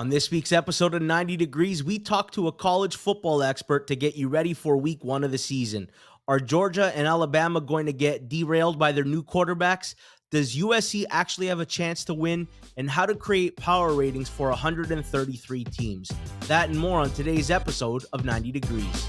On this week's episode of 90 Degrees, we talk to a college football expert to get you ready for week one of the season. Are Georgia and Alabama going to get derailed by their new quarterbacks? Does USC actually have a chance to win? And how to create power ratings for 133 teams? That and more on today's episode of 90 Degrees.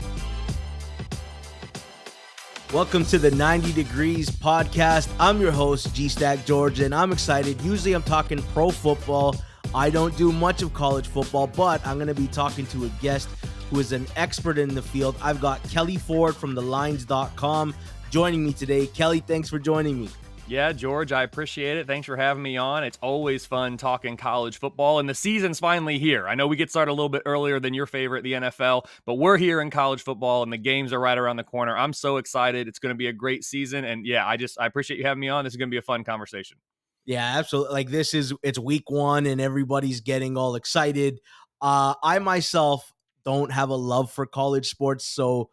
Welcome to the 90 Degrees podcast. I'm your host, G-Stack George, and I'm excited. Usually I'm talking pro football. I don't do much of college football, but I'm going to be talking to a guest who is an expert in the field. I've got Kelley Ford from thelines.com joining me today. Kelley, thanks for joining me. Yeah, George, I appreciate it. Thanks for having me on. It's always fun talking college football, and the season's finally here. I know we get started a little bit earlier than your favorite, the NFL, but we're here in college football, and the games are right around the corner. I'm so excited. It's going to be a great season, and yeah, I appreciate you having me on. This is going to be a fun conversation. Yeah, absolutely. Like it's week one and everybody's getting all excited. I myself don't have a love for college sports. So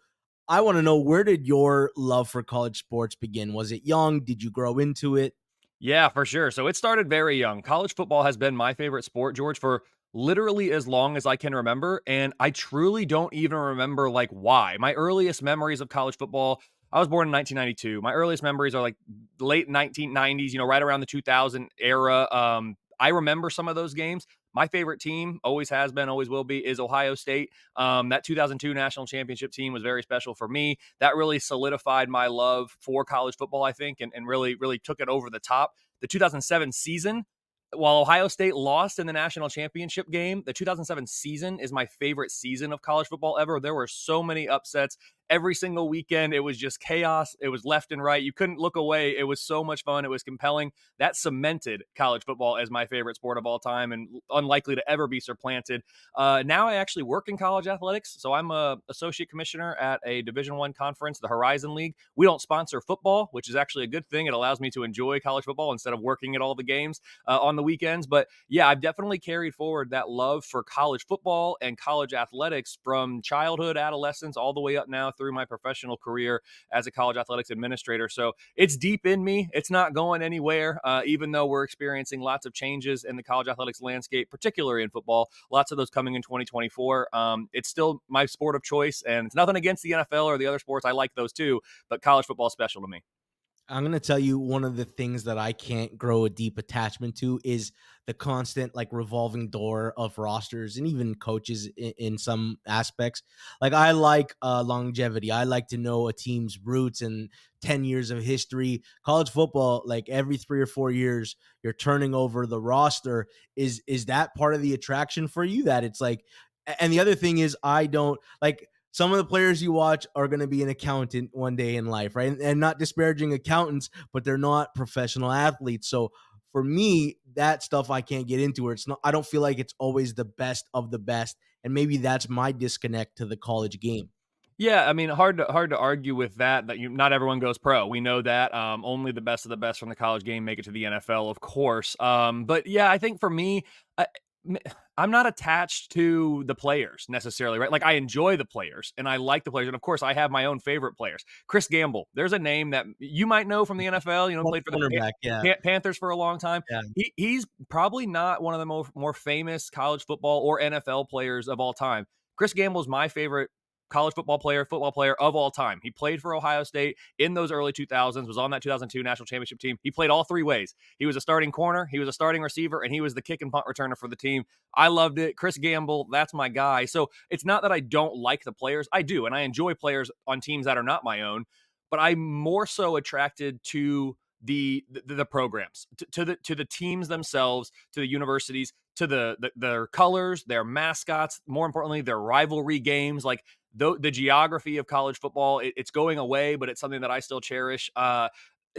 I want to know, where did your love for college sports begin? Was it young? Did you grow into it? Yeah, for sure. So it started very young. College football has been my favorite sport, George, for literally as long as I can remember. And I truly don't even remember like why. My earliest memories of college football, I was born in 1992. My earliest memories are like late 1990s, right around the 2000 era. I remember some of those games. My favorite team, always has been, always will be, is Ohio State. That 2002 national championship team was very special for me. That really solidified my love for college football, I think, and really, really took it over the top. The 2007 season, while Ohio State lost in the national championship game, the 2007 season is my favorite season of college football ever. There were so many upsets. Every single weekend, it was just chaos. It was left and right. You couldn't look away. It was so much fun. It was compelling. That cemented college football as my favorite sport of all time and unlikely to ever be supplanted. Now I actually work in college athletics. So I'm a associate commissioner at a Division I conference, the Horizon League. We don't sponsor football, which is actually a good thing. It allows me to enjoy college football instead of working at all the games on the weekends. But yeah, I've definitely carried forward that love for college football and college athletics from childhood, adolescence, all the way up now through my professional career as a college athletics administrator. So it's deep in me. It's not going anywhere, even though we're experiencing lots of changes in the college athletics landscape, particularly in football. Lots of those coming in 2024. It's still my sport of choice, and it's nothing against the NFL or the other sports. I like those too, but college football is special to me. I'm going to tell you, one of the things that I can't grow a deep attachment to is the constant revolving door of rosters and even coaches in some aspects. Like, I like longevity. I like to know a team's roots and 10 years of history. College football, like every 3 or 4 years, you're turning over the roster. Is that part of the attraction for you? That it's like, and the other thing is, I don't like, some of the players you watch are going to be an accountant one day in life, right? And not disparaging accountants, but they're not professional athletes. So for me, that stuff I can't get into, where it's not, I don't feel like it's always the best of the best. And maybe that's my disconnect to the college game. Yeah, I mean, hard to argue with that. Not everyone goes pro. We know that. Only the best of the best from the college game make it to the NFL, of course. But yeah, I think for me, I'm not attached to the players necessarily, right? Like, I enjoy the players and I like the players, and of course, I have my own favorite players. Chris Gamble, there's a name that you might know from the NFL. Played for the Cornerback, yeah. Panthers for a long time. Yeah. He's probably not one of the more famous college football or NFL players of all time. Chris Gamble is my favorite college football player of all time. He played for Ohio State in those early 2000s, was on that 2002 national championship team. He played all three ways. He was a starting corner, he was a starting receiver, and he was the kick and punt returner for the team. I loved it. Chris Gamble, that's my guy. So it's not that I don't like the players. I do, and I enjoy players on teams that are not my own, but I'm more so attracted to the programs, to the teams themselves, to the universities, to their colors, their mascots, more importantly, their rivalry games. Like, the geography of college football, it's going away, but it's something that I still cherish.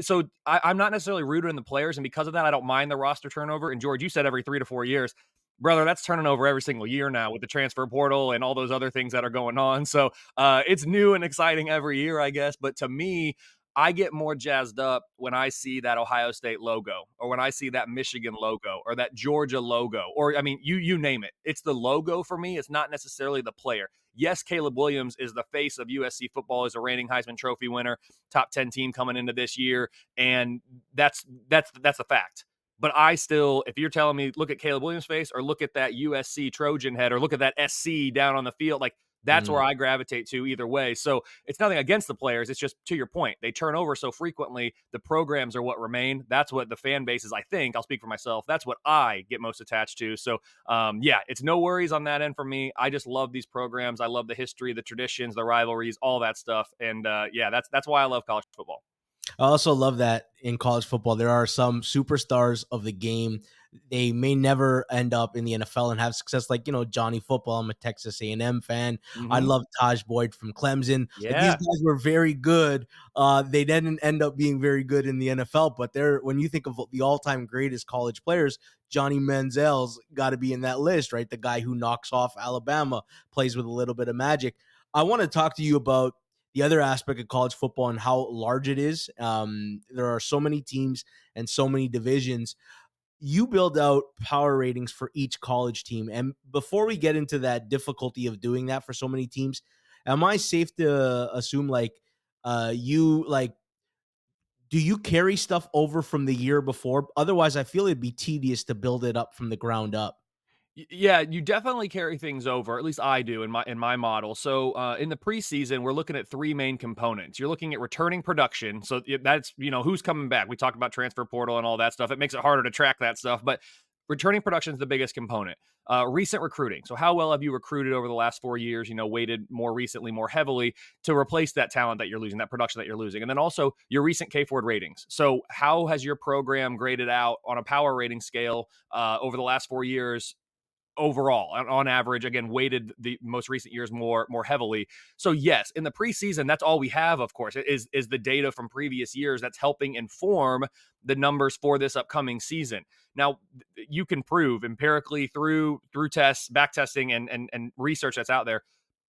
So I'm not necessarily rooted in the players, and because of that, I don't mind the roster turnover. And George, you said every 3 to 4 years. Brother, that's turning over every single year now with the transfer portal and all those other things that are going on. So it's new and exciting every year, I guess. But to me, I get more jazzed up when I see that Ohio State logo, or when I see that Michigan logo, or that Georgia logo, or I mean, you name it. It's the logo for me. It's not necessarily the player. Yes, Caleb Williams is the face of USC football, is a reigning Heisman Trophy winner, top 10 team coming into this year, and that's the fact. But I still, if you're telling me, look at Caleb Williams' face, or look at that USC Trojan head, or look at that SC down on the field, like that's Mm. where I gravitate to either way. So it's nothing against the players. It's just to your point, they turn over so frequently. The programs are what remain. That's what the fan base is. I think I'll speak for myself. That's what I get most attached to. So yeah, it's no worries on that end for me. I just love these programs. I love the history, the traditions, the rivalries, all that stuff. And yeah, that's why I love college football. I also love that in college football, there are some superstars of the game. They may never end up in the NFL and have success, like Johnny Football. I'm a Texas A&M fan. I Hmm. love Taj Boyd from Clemson. Like these Yeah. guys were very good. They didn't end up being very good in the NFL, but they're when you think of the all-time greatest college players, Johnny Manziel's got to be in that list, right? The guy who knocks off Alabama, plays with a little bit of magic. I want to talk to you about the other aspect of college football and how large it is. There are so many teams and so many divisions. You build out power ratings for each college team. And before we get into that difficulty of doing that for so many teams, am I safe to assume you do you carry stuff over from the year before? Otherwise, I feel it'd be tedious to build it up from the ground up. Yeah, you definitely carry things over. At least I do in my model. So in the preseason, we're looking at three main components. You're looking at returning production. So that's who's coming back. We talked about transfer portal and all that stuff. It makes it harder to track that stuff, but returning production is the biggest component. Recent recruiting. So how well have you recruited over the last 4 years? Weighted more recently, more heavily to replace that talent that you're losing, that production that you're losing, and then also your recent K Ford ratings. So how has your program graded out on a power rating scale over the last 4 years? Overall on average, again weighted the most recent years more heavily. So yes, in the preseason, that's all we have, of course, is the data from previous years that's helping inform the numbers for this upcoming season. Now you can prove empirically through tests, back testing, and research that's out there,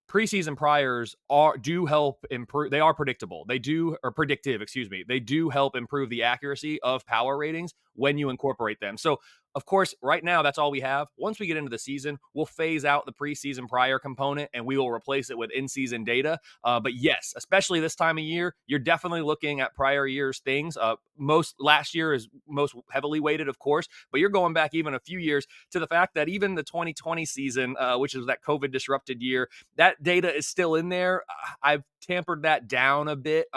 preseason priors do help improve. They are predictable. They do, or predictive, excuse me. They do help improve the accuracy of power ratings when you incorporate them. So, of course, right now that's all we have. Once we get into the season, we'll phase out the preseason prior component and we will replace it with in-season data. But yes, especially this time of year, you're definitely looking at prior years things. Most last year is most heavily weighted, of course, but you're going back even a few years to the fact that even the 2020 season, which is that COVID disrupted year, that data is still in there. I've tampered that down a bit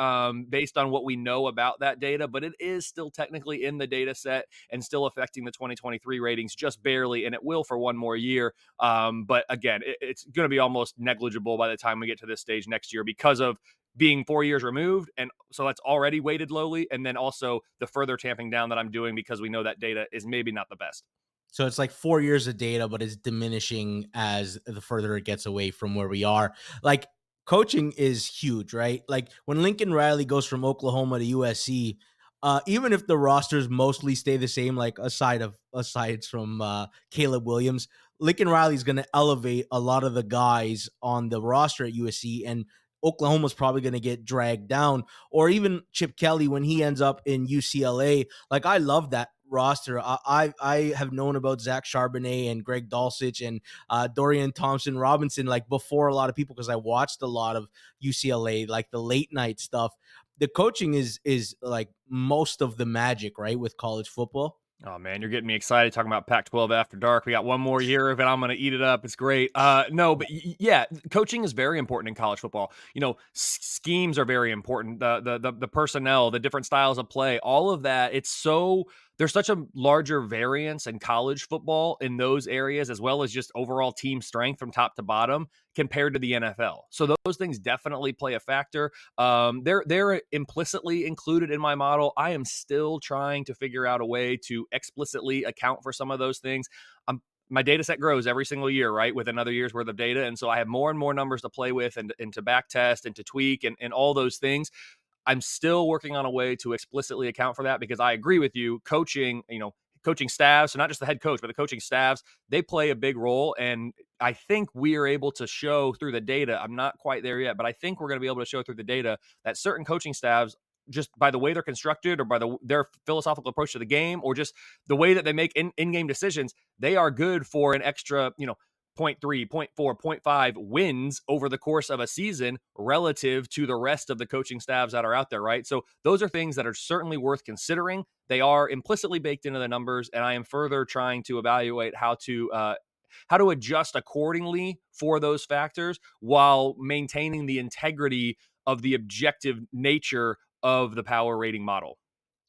based on what we know about that data, but it is still technically in the data set and still affecting the 2023 ratings just barely, and it will for one more year. But again, it's going to be almost negligible by the time we get to this stage next year because of being 4 years removed. And so that's already weighted lowly. And then also the further tamping down that I'm doing because we know that data is maybe not the best. So it's like 4 years of data, but it's diminishing as the further it gets away from where we are. Like coaching is huge, right? Like when Lincoln Riley goes from Oklahoma to USC, even if the rosters mostly stay the same, like asides from Caleb Williams, Lincoln Riley's going to elevate a lot of the guys on the roster at USC, and Oklahoma's probably going to get dragged down. Or even Chip Kelly when he ends up in UCLA. Like I love that roster. I have known about Zach Charbonnet and Greg Dulcich and Dorian Thompson Robinson like before a lot of people because I watched a lot of UCLA, like the late night stuff. The coaching is like most of the magic, right, with college football. Oh man, you're getting me excited talking about Pac-12 after dark. We got one more year of it. I'm going to eat it up. It's great. No, but yeah, coaching is very important in college football. Schemes are very important. The personnel, the different styles of play, all of that. There's such a larger variance in college football in those areas, as well as just overall team strength from top to bottom compared to the NFL. So those things definitely play a factor. They're implicitly included in my model. I am still trying to figure out a way to explicitly account for some of those things. My data set grows every single year, right? With another year's worth of data. And so I have more and more numbers to play with and to back test and to tweak and all those things. I'm still working on a way to explicitly account for that because I agree with you. Coaching staffs, so not just the head coach, but the coaching staffs, they play a big role. And I think we are able to show through the data. I'm not quite there yet, but I think we're going to be able to show through the data that certain coaching staffs, just by the way they're constructed or by their philosophical approach to the game or just the way that they make in-game decisions, they are good for an extra, point 0.3, point 0.4, point 0.5 wins over the course of a season relative to the rest of the coaching staffs that are out there, right? So those are things that are certainly worth considering. They are implicitly baked into the numbers, and I am further trying to evaluate how to adjust accordingly for those factors while maintaining the integrity of the objective nature of the power rating model.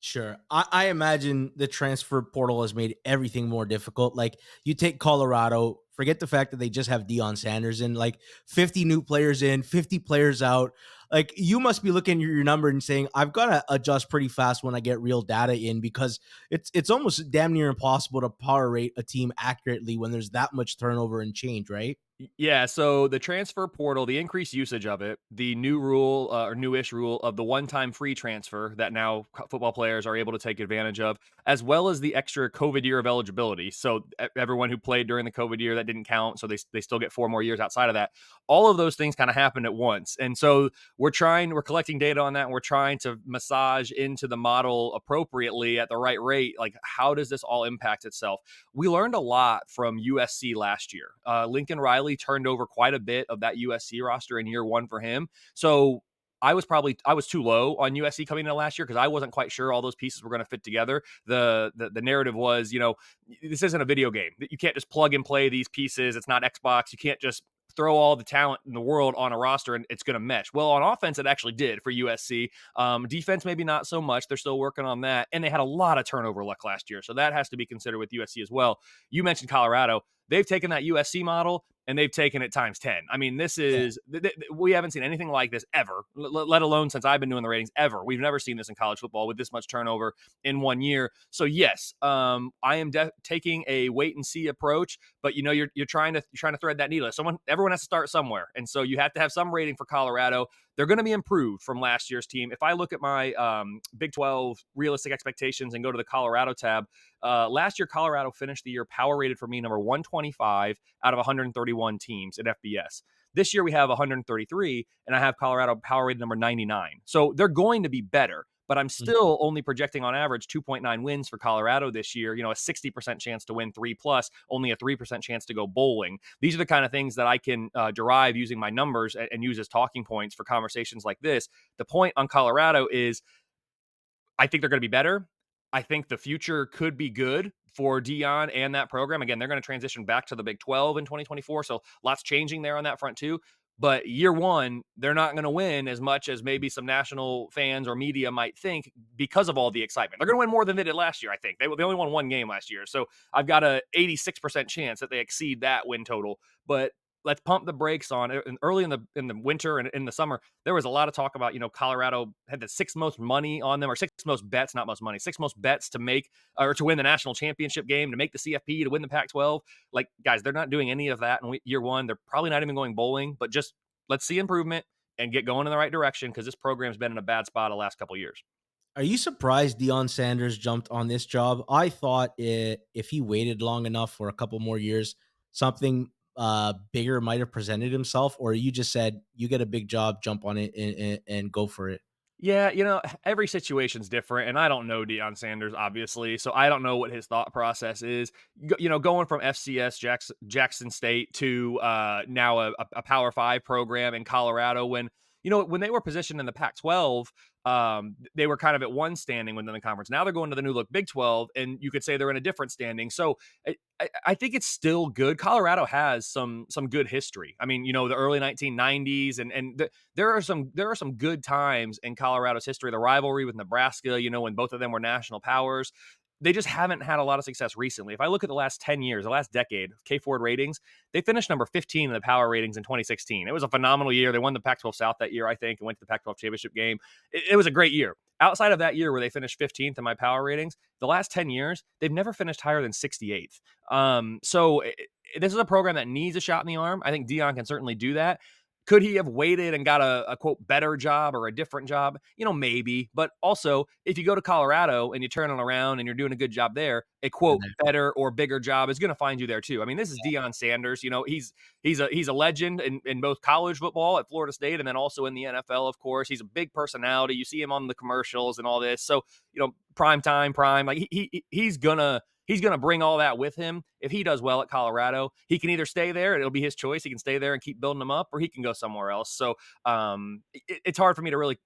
Sure. I imagine the transfer portal has made everything more difficult. Like, you take Colorado, forget the fact that they just have Deion Sanders in, like 50 new players in, 50 players out. Like, you must be looking at your number and saying, I've got to adjust pretty fast when I get real data in, because it's almost damn near impossible to power rate a team accurately when there's that much turnover and change, right? Yeah, so the transfer portal, the increased usage of it, the new rule or newish rule of the one-time free transfer that now football players are able to take advantage of, as well as the extra COVID year of eligibility. So everyone who played during the COVID year, that didn't count, so they still get 4 more years outside of that. All of those things kind of happened at once, and so we're collecting data on that, and we're trying to massage into the model appropriately at the right rate. Like, how does this all impact itself? We learned a lot from USC last year. Lincoln Riley turned over quite a bit of that USC roster in year one for him. So I was too low on USC coming into last year because I wasn't quite sure all those pieces were going to fit together. The narrative was, this isn't a video game. You can't just plug and play these pieces. It's not Xbox. You can't just throw all the talent in the world on a roster and it's going to mesh. Well, on offense, it actually did for USC. Defense, maybe not so much. They're still working on that. And they had a lot of turnover luck last year. So that has to be considered with USC as well. You mentioned Colorado. They've taken that USC model and they've taken it times 10. I mean, this Yeah. is, we haven't seen anything like this ever, let alone since I've been doing the ratings ever. We've never seen this in college football with this much turnover in 1 year. So yes, I am taking a wait and see approach, but you're trying to thread that needle. Everyone has to start somewhere. And so you have to have some rating for Colorado. They're going to be improved from last year's team. If I look at my Big 12 realistic expectations and go to the Colorado tab, last year, Colorado finished the year power rated for me number 125 out of 131 teams at FBS. This year we have 133, and I have Colorado power rated number 99. So they're going to be better, but I'm still only projecting on average 2.9 wins for Colorado this year. A 60% chance to win 3+, only a 3% chance to go bowling. These are the kind of things that I can derive using my numbers and use as talking points for conversations like this. The point on Colorado is I think they're going to be better. I think the future could be good for Deion and that program. Again, they're going to transition back to the Big 12 in 2024. So lots changing there on that front too. But year one, they're not going to win as much as maybe some national fans or media might think because of all the excitement. They're going to win more than they did last year, I think. They only won one game last year. So I've got a 86% chance that they exceed that win total. But let's pump the brakes on it. And early in the winter and in the summer, there was a lot of talk about, Colorado had the sixth most money on them, or sixth most bets, not most money, sixth most bets to make or to win the national championship game, to make the CFP, to win the Pac-12. Like, guys, they're not doing any of that in year one. They're probably not even going bowling, but just let's see improvement and get going in the right direction, because this program's been in a bad spot the last couple of years. Are you surprised Deion Sanders jumped on this job? I thought if he waited long enough for a couple more years, something bigger might have presented himself. Or you just said you get a big job, jump on it and go for it. Yeah, every situation's different, and I don't know Deion Sanders, obviously, so I don't know what his thought process is. Going from FCS Jackson State to now a Power Five program in Colorado, when they were positioned in the Pac-12, they were kind of at one standing within the conference. Now they're going to the new look Big 12, and you could say they're in a different standing. So I think it's still good. Colorado has some good history. I mean, the early 1990s, and there are some good times in Colorado's history. The rivalry with Nebraska, when both of them were national powers. They just haven't had a lot of success recently. If I look at the last 10 years, the last decade, K Ford ratings, they finished number 15 in the power ratings in 2016. It was a phenomenal year. They won the Pac-12 South that year, I think, and went to the Pac-12 championship game. It was a great year. Outside of that year where they finished 15th in my power ratings, the last 10 years, they've never finished higher than 68th. This is a program that needs a shot in the arm. I think Deion can certainly do that. Could he have waited and got a quote better job or a different job? Maybe. But also, if you go to Colorado and you turn it around and you're doing a good job there, a quote better or bigger job is going to find you there too. I mean, this is Deion Sanders. He's a legend in both college football at Florida State and then also in the NFL. Of course, he's a big personality. You see him on the commercials and all this. So prime time, like he's gonna he's going to bring all that with him. If he does well at Colorado, he can either stay there and it'll be his choice. He can stay there and keep building them up, or he can go somewhere else. So it's hard for me to really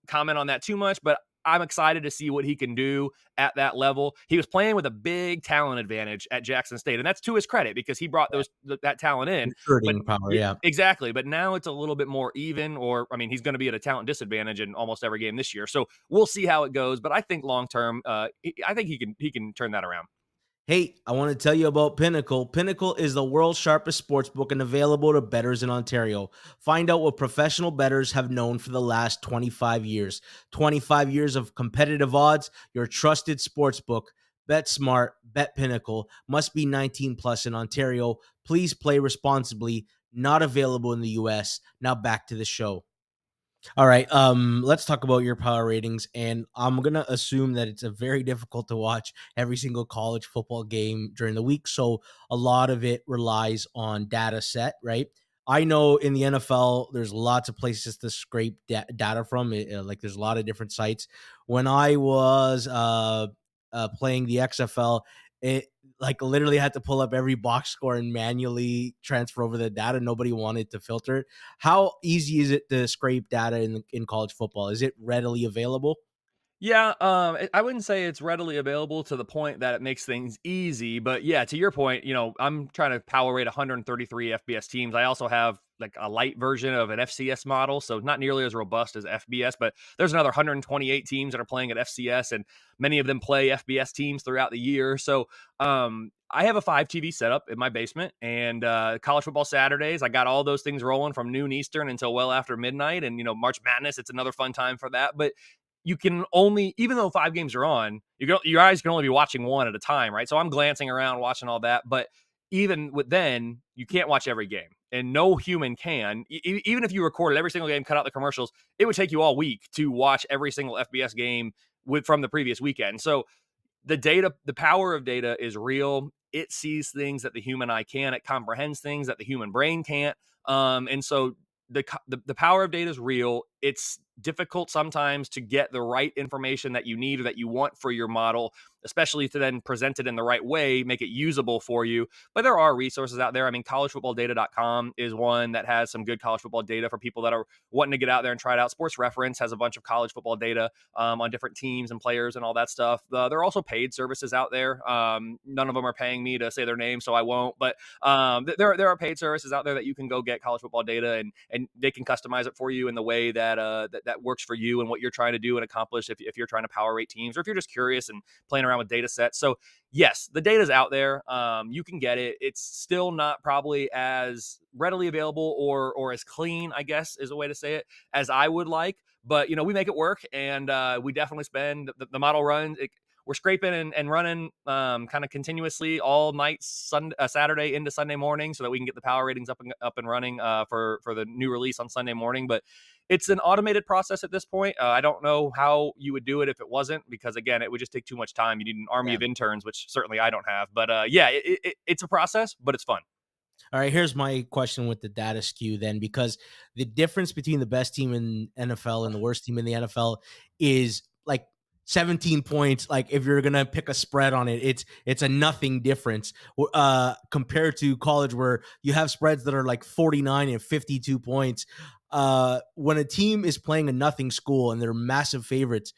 comment on that too much, but I'm excited to see what he can do at that level. He was playing with a big talent advantage at Jackson State, and that's to his credit because he brought that talent in. But Recruiting power, yeah. exactly. But now it's a little bit more even, or I mean, he's going to be at a talent disadvantage in almost every game this year. So we'll see how it goes. But I think long term, I think he can turn that around. Hey, I want to tell you about Pinnacle. Pinnacle is the world's sharpest sports book and available to bettors in Ontario. Find out what professional bettors have known for the last 25 years. 25 years of competitive odds, your trusted sports book. Bet smart, bet Pinnacle. Must be 19 plus in Ontario. Please play responsibly. Not available in the US. Now back to the show. All right. Let's talk about your power ratings. And I'm gonna assume that it's a very difficult to watch every single college football game during the week. So a lot of it relies on data set, right? I know in the NFL, there's lots of places to scrape data from. Like there's a lot of different sites. When I was playing the XFL, it like literally had to pull up every box score and manually transfer over the data. Nobody wanted to filter it. How easy is it to scrape data in college football? Is it readily available? Yeah, I wouldn't say it's readily available to the point that it makes things easy, but yeah, to your point, I'm trying to power rate 133 FBS teams. I also have like a light version of an FCS model, so not nearly as robust as FBS, but there's another 128 teams that are playing at FCS, and many of them play FBS teams throughout the year. So, I have a 5 TV setup in my basement, and college football Saturdays, I got all those things rolling from noon Eastern until well after midnight, and March Madness, it's another fun time for that, but you can only, even though 5 games are on, your eyes can only be watching one at a time, right? So I'm glancing around, watching all that, but even with then, you can't watch every game, and no human can. Even if you recorded every single game, cut out the commercials, it would take you all week to watch every single FBS game from the previous weekend. So the power of data is real. It sees things that the human eye can. It comprehends things that the human brain can't. And so the power of data is real. It's difficult sometimes to get the right information that you need or that you want for your model, especially to then present it in the right way, make it usable for you. But there are resources out there. I mean, collegefootballdata.com is one that has some good college football data for people that are wanting to get out there and try it out. Sports Reference has a bunch of college football data on different teams and players and all that stuff. There are also paid services out there. None of them are paying me to say their name, so I won't. But there are paid services out there that you can go get college football data, and they can customize it for you in the way that that works for you and what you're trying to do and accomplish if you're trying to power rate teams, or if you're just curious and playing around with data sets. So yes, the data's out there. You can get it. It's still not probably as readily available or as clean, I guess is a way to say it, as I would like. But we make it work, and we definitely spend the model runs. We're scraping and running kind of continuously all night, Saturday into Sunday morning, so that we can get the power ratings up and running for the new release on Sunday morning. But it's an automated process at this point. I don't know how you would do it if it wasn't, because again, it would just take too much time. You need an army Yeah. of interns, which certainly I don't have. But yeah, it's a process, but it's fun. All right, here's my question with the data skew then, because the difference between the best team in NFL and the worst team in the NFL is like 17 points. Like if you're gonna pick a spread on it, it's a nothing difference compared to college where you have spreads that are like 49 and 52 points. When a team is playing a nothing school and they're massive favorites,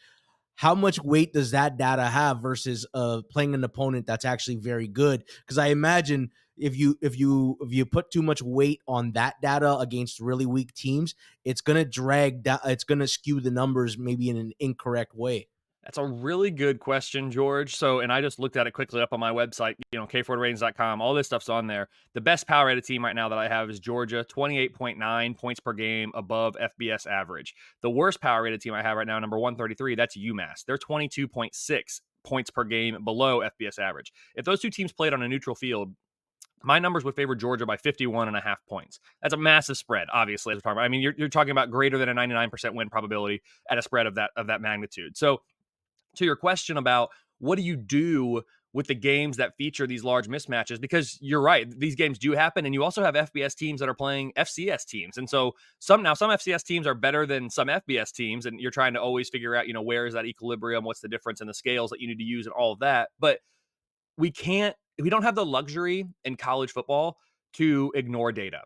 how much weight does that data have versus playing an opponent that's actually very good? Because I imagine if you put too much weight on that data against really weak teams, it's gonna drag down. It's gonna skew the numbers maybe in an incorrect way. That's a really good question, George. So, and I just looked at it quickly up on my website, k4ratings.com. All this stuff's on there. The best power rated team right now that I have is Georgia, 28.9 points per game above FBS average. The worst power rated team I have right now, number 133, that's UMass. They're 22.6 points per game below FBS average. If those two teams played on a neutral field, my numbers would favor Georgia by 51.5 points. That's a massive spread, obviously. As we're talking about. I mean, you're talking about greater than a 99% win probability at a spread of that magnitude. So, to your question about what do you do with the games that feature these large mismatches, because you're right, these games do happen, and you also have FBS teams that are playing FCS teams, and so some FCS teams are better than some FBS teams, and you're trying to always figure out where is that equilibrium, what's the difference in the scales that you need to use, and all of that. But we don't have the luxury in college football to ignore data.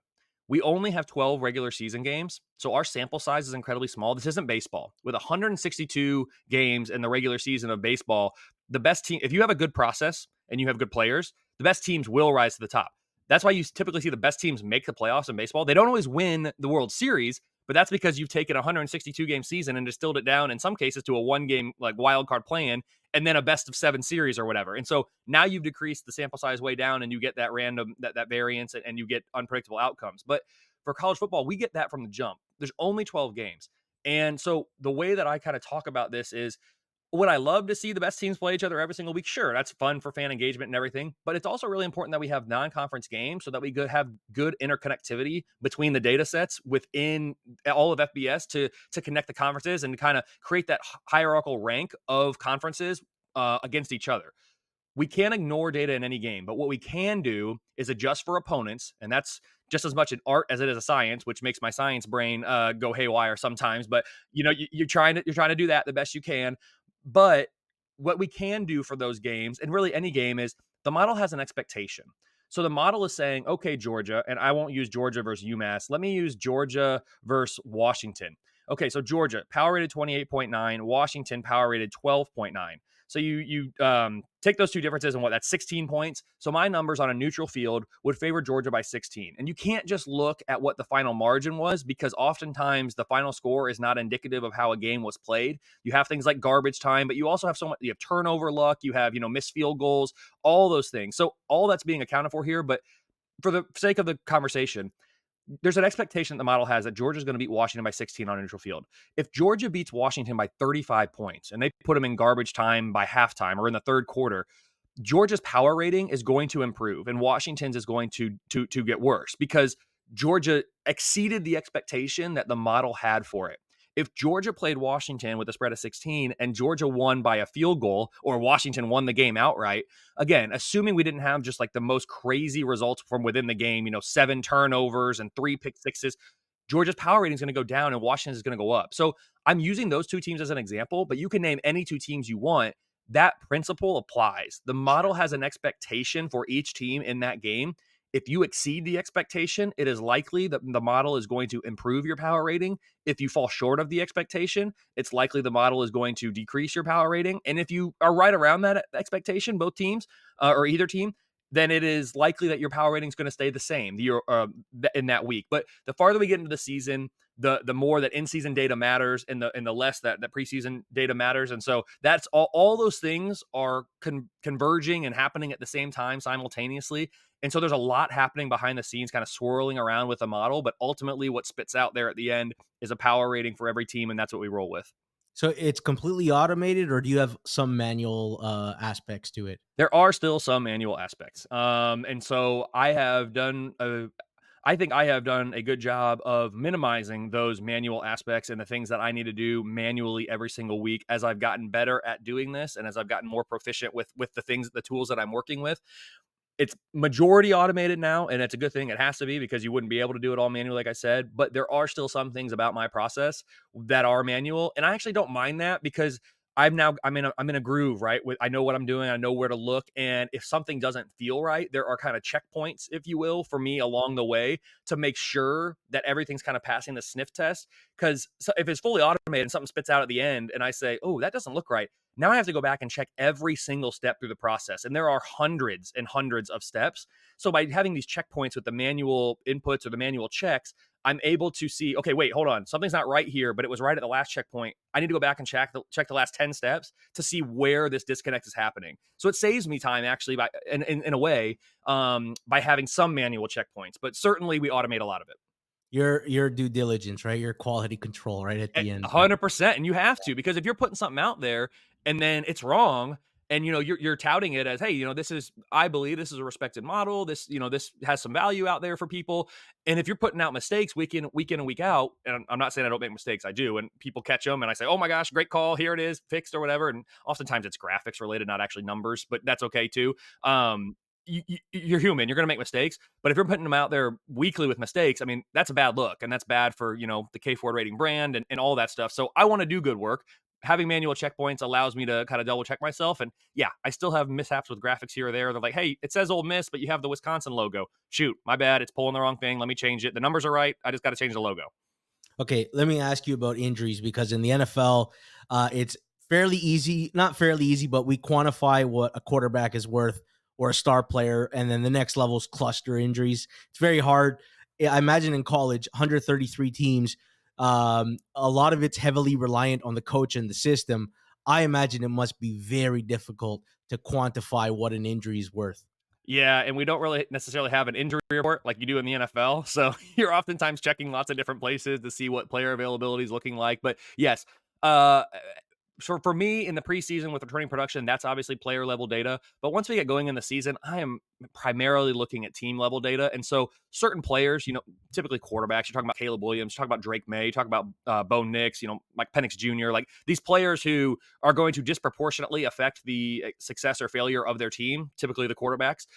We only have 12 regular season games, so our sample size is incredibly small. This isn't baseball. With 162 games in the regular season of baseball, the best team, if you have a good process and you have good players, the best teams will rise to the top. That's why you typically see the best teams make the playoffs in baseball. They don't always win the World Series, but that's because you've taken a 162 game season and distilled it down in some cases to a one game like wild card play-in and then a best of 7 series or whatever. And so now you've decreased the sample size way down and you get that random that variance and you get unpredictable outcomes. But for college football, we get that from the jump. There's only 12 games. And so the way that I kind of talk about this is, would I love to see the best teams play each other every single week? Sure, that's fun for fan engagement and everything. But it's also really important that we have non-conference games so that we could have good interconnectivity between the data sets within all of FBS to connect the conferences and kind of create that hierarchical rank of conferences against each other. We can't ignore data in any game, but what we can do is adjust for opponents, and that's just as much an art as it is a science, which makes my science brain go haywire sometimes. But you're trying to do that the best you can. But what we can do for those games, and really any game, is the model has an expectation. So the model is saying, okay, Georgia, and I won't use Georgia versus UMass. Let me use Georgia versus Washington. Okay, so Georgia power rated 28.9, Washington power rated 12.9. So you take those two differences and that's 16 points. So my numbers on a neutral field would favor Georgia by 16. And you can't just look at what the final margin was because oftentimes the final score is not indicative of how a game was played. You have things like garbage time, but you also have you have turnover luck, you have, missed field goals, all those things. So all that's being accounted for here, but for the sake of the conversation, there's an expectation that the model has that Georgia's going to beat Washington by 16 on a neutral field. If Georgia beats Washington by 35 points and they put them in garbage time by halftime or in the third quarter, Georgia's power rating is going to improve and Washington's is going to get worse because Georgia exceeded the expectation that the model had for it. If Georgia played Washington with a spread of 16 and Georgia won by a field goal or Washington won the game outright, again, assuming we didn't have just like the most crazy results from within the game, 7 turnovers and 3 pick sixes, Georgia's power rating is going to go down and Washington's is going to go up. So I'm using those two teams as an example, but you can name any two teams you want. That principle applies. The model has an expectation for each team in that game. If you exceed the expectation, it is likely that the model is going to improve your power rating. If you fall short of the expectation, it's likely the model is going to decrease your power rating. And if you are right around that expectation, both teams or either team, then it is likely that your power rating is going to stay the same in that week. But the farther we get into the season, the more that in-season data matters and the less that preseason data matters. And so that's all those things are converging and happening at the same time simultaneously. And so there's a lot happening behind the scenes, kind of swirling around with the model. But ultimately what spits out there at the end is a power rating for every team. And that's what we roll with. So it's completely automated, or do you have some manual aspects to it? There are still some manual aspects. And so I think I have done a good job of minimizing those manual aspects and the things that I need to do manually every single week as I've gotten better at doing this and as I've gotten more proficient with the tools that I'm working with. It's majority automated now, and it's a good thing. It has to be because you wouldn't be able to do it all manually, like I said. But there are still some things about my process that are manual, and I actually don't mind that because I'm in a groove, right? I know what I'm doing, I know where to look, and if something doesn't feel right, there are kind of checkpoints, if you will, for me along the way to make sure that everything's kind of passing the sniff test. Because if it's fully automated and something spits out at the end, and I say, "Oh, that doesn't look right," now I have to go back and check every single step through the process. And there are hundreds and hundreds of steps. So by having these checkpoints with the manual inputs or the manual checks, I'm able to see, okay, wait, hold on. Something's not right here, but it was right at the last checkpoint. I need to go back and check the last 10 steps to see where this disconnect is happening. So it saves me time actually in a way by having some manual checkpoints, but certainly we automate a lot of it. Your due diligence, right? Your quality control, right at the end. 100%, and you have to because if you're putting something out there and then it's wrong, and you're touting it as, hey, I believe this is a respected model. This has some value out there for people. And if you're putting out mistakes week in and week out, and I'm not saying I don't make mistakes, I do, and people catch them, and I say, oh my gosh, great call, here it is, fixed or whatever. And oftentimes it's graphics related, not actually numbers, but that's okay too. You're human. You're going to make mistakes. But if you're putting them out there weekly with mistakes, I mean, that's a bad look. And that's bad for, the K Ford rating brand and all that stuff. So I want to do good work. having manual checkpoints allows me to kind of double check myself. And yeah, I still have mishaps with graphics here or there. They're like, hey, it says Ole Miss, but you have the Wisconsin logo. Shoot, my bad. It's pulling the wrong thing. Let me change it. The numbers are right. I just got to change the logo. Okay, let me ask you about injuries because in the NFL, it's fairly easy, not fairly easy, but we quantify what a quarterback is worth or a star player, and then the next level is cluster injuries. It's very hard. I imagine in college, 133 teams, a lot of it's heavily reliant on the coach and the system. I imagine it must be very difficult to quantify what an injury is worth. Yeah, and we don't really necessarily have an injury report like you do in the NFL. So you're oftentimes checking lots of different places to see what player availability is looking like. But yes, uh, so for me in the preseason with returning production, that's obviously player level data. But once we get going in the season, I am primarily looking at team level data. And so certain players, typically quarterbacks, you're talking about Caleb Williams, you're talking about Drake May, you talk about Bo Nix, Mike Penix Jr., like these players who are going to disproportionately affect the success or failure of their team, typically the quarterbacks.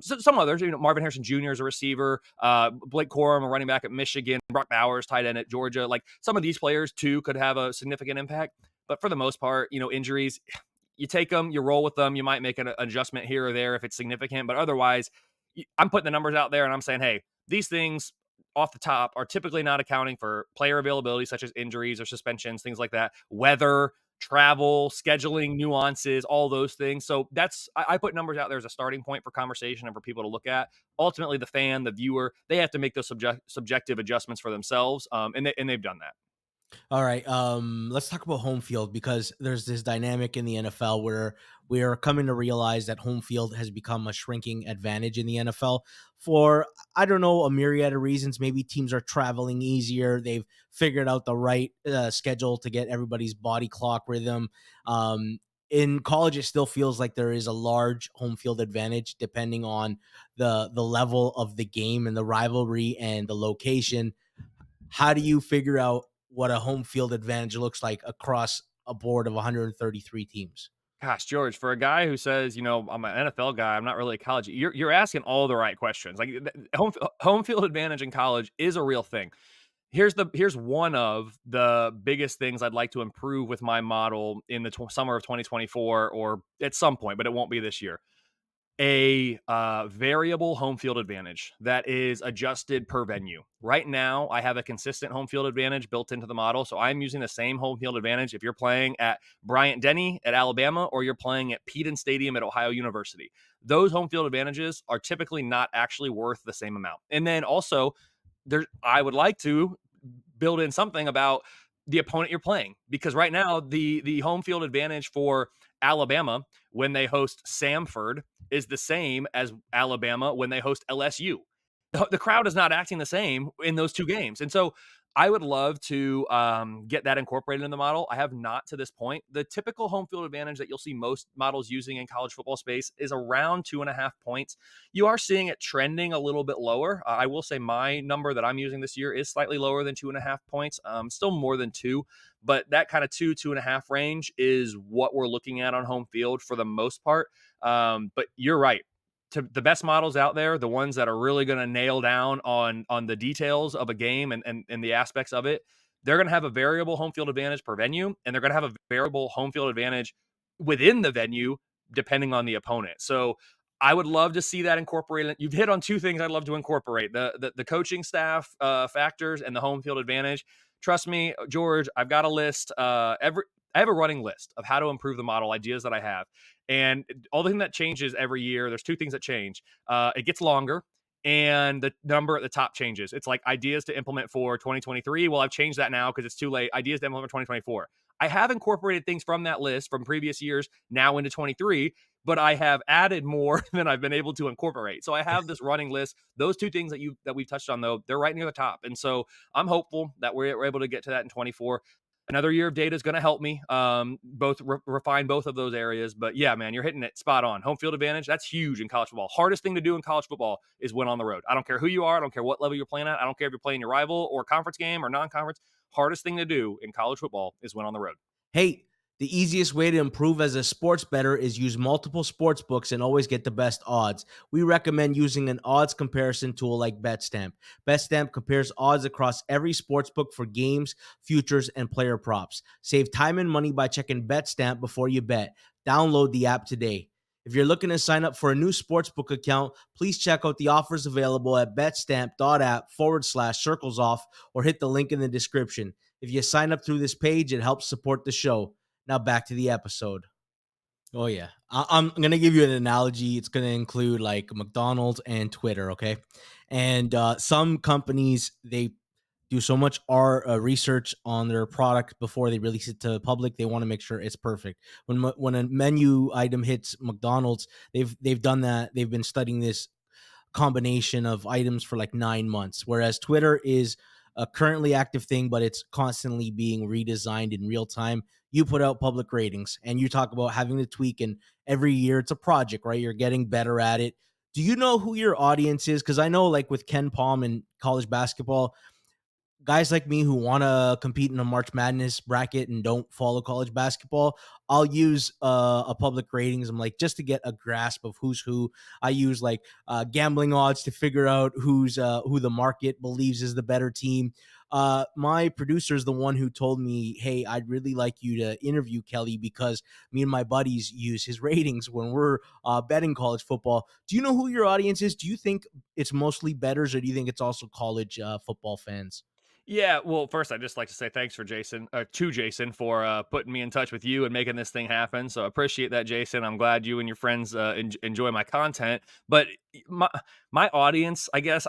So some others, Marvin Harrison Jr. is a receiver, Blake Corum, a running back at Michigan, Brock Bowers, tight end at Georgia. Like some of these players too could have a significant impact. But for the most part, injuries, you take them, you roll with them. You might make an adjustment here or there if it's significant, but otherwise, I'm putting the numbers out there and I'm saying, hey, these things off the top are typically not accounting for player availability, such as injuries or suspensions, things like that, weather, travel, scheduling nuances, all those things. So I put numbers out there as a starting point for conversation and for people to look at. Ultimately, the fan, the viewer, they have to make those subjective adjustments for themselves, and they've done that. All right. Let's talk about home field because there's this dynamic in the NFL where we are coming to realize that home field has become a shrinking advantage in the NFL for, I don't know, a myriad of reasons. Maybe teams are traveling easier. They've figured out the right schedule to get everybody's body clock rhythm. In college, it still feels like there is a large home field advantage depending on the level of the game and the rivalry and the location. How do you figure out what a home field advantage looks like across a board of 133 teams? Gosh, George, for a guy who says, I'm an NFL guy, I'm not really a college. You're asking all the right questions. Like home field advantage in college is a real thing. Here's one of the biggest things I'd like to improve with my model in the summer of 2024 or at some point, but it won't be this year. A variable home field advantage that is adjusted per venue. Right now, I have a consistent home field advantage built into the model. So I'm using the same home field advantage if you're playing at Bryant Denny at Alabama or you're playing at Peden Stadium at Ohio University. Those home field advantages are typically not actually worth the same amount. And then also, I would like to build in something about the opponent you're playing because right now the home field advantage for Alabama when they host Samford is the same as Alabama when they host LSU. The crowd is not acting the same in those two games. And so I would love to get that incorporated in the model. I have not to this point. The typical home field advantage that you'll see most models using in college football space is around 2.5 points. You are seeing it trending a little bit lower. I will say my number that I'm using this year is slightly lower than 2.5 points, still more than two, but that kind of 2.5 range is what we're looking at on home field for the most part. But you're right, to the best models out there, the ones that are really going to nail down on the details of a game and the aspects of it, they're going to have a variable home field advantage per venue, and they're going to have a variable home field advantage within the venue depending on the opponent. So I would love to see that incorporated. You've hit on two things I'd love to incorporate: the coaching staff factors and the home field advantage. Trust me, George, I've got a list. I have a running list of how to improve the model, ideas that I have. And all the thing that changes every year, there's two things that change. It gets longer and the number at the top changes. It's like ideas to implement for 2023. Well, I've changed that now because it's too late. Ideas to implement for 2024. I have incorporated things from that list from previous years now into 23, but I have added more than I've been able to incorporate. So I have this running list. Those two things that we've touched on though, they're right near the top. And so I'm hopeful that we're able to get to that in 24. Another year of data is going to help me both refine both of those areas. But yeah, man, you're hitting it spot on. Home field advantage, that's huge in college football. Hardest thing to do in college football is win on the road. I don't care who you are. I don't care what level you're playing at. I don't care if you're playing your rival or conference game or non-conference. Hardest thing to do in college football is win on the road. Hey, The easiest way to improve as a sports bettor is use multiple sports books and always get the best odds. We recommend using an odds comparison tool like BetStamp. BetStamp compares odds across every sports book for games, futures, and player props. Save time and money by checking BetStamp before you bet. Download the app today. If you're looking to sign up for a new sportsbook account, please check out the offers available at betstamp.app/circlesoff or hit the link in the description. If you sign up through this page, it helps support the show. Now back to the episode. Oh yeah, I'm gonna give you an analogy. It's gonna include like McDonald's and Twitter. Okay, and some companies they do so much research on their product before they release it to the public. They want to make sure it's perfect. When a menu item hits McDonald's, they've done that. They've been studying this combination of items for like 9 months, whereas Twitter is a currently active thing, but it's constantly being redesigned in real time. You put out public ratings and you talk about having to tweak, and every year it's a project, right? You're getting better at it. Do you know who your audience is? Because I know, like with Ken Palm in college basketball, guys like me who want to compete in a March Madness bracket and don't follow college basketball, I'll use a public ratings. I'm like, just to get a grasp of who's who. I use like gambling odds to figure out who the market believes is the better team. My producer is the one who told me, hey, I'd really like you to interview Kelley because me and my buddies use his ratings when we're betting college football. Do you know who your audience is? Do you think it's mostly bettors, or do you think it's also college football fans? Yeah, well, first, I'd just like to say thanks to Jason for putting me in touch with you and making this thing happen. So I appreciate that, Jason. I'm glad you and your friends enjoy my content. But my my audience, I guess,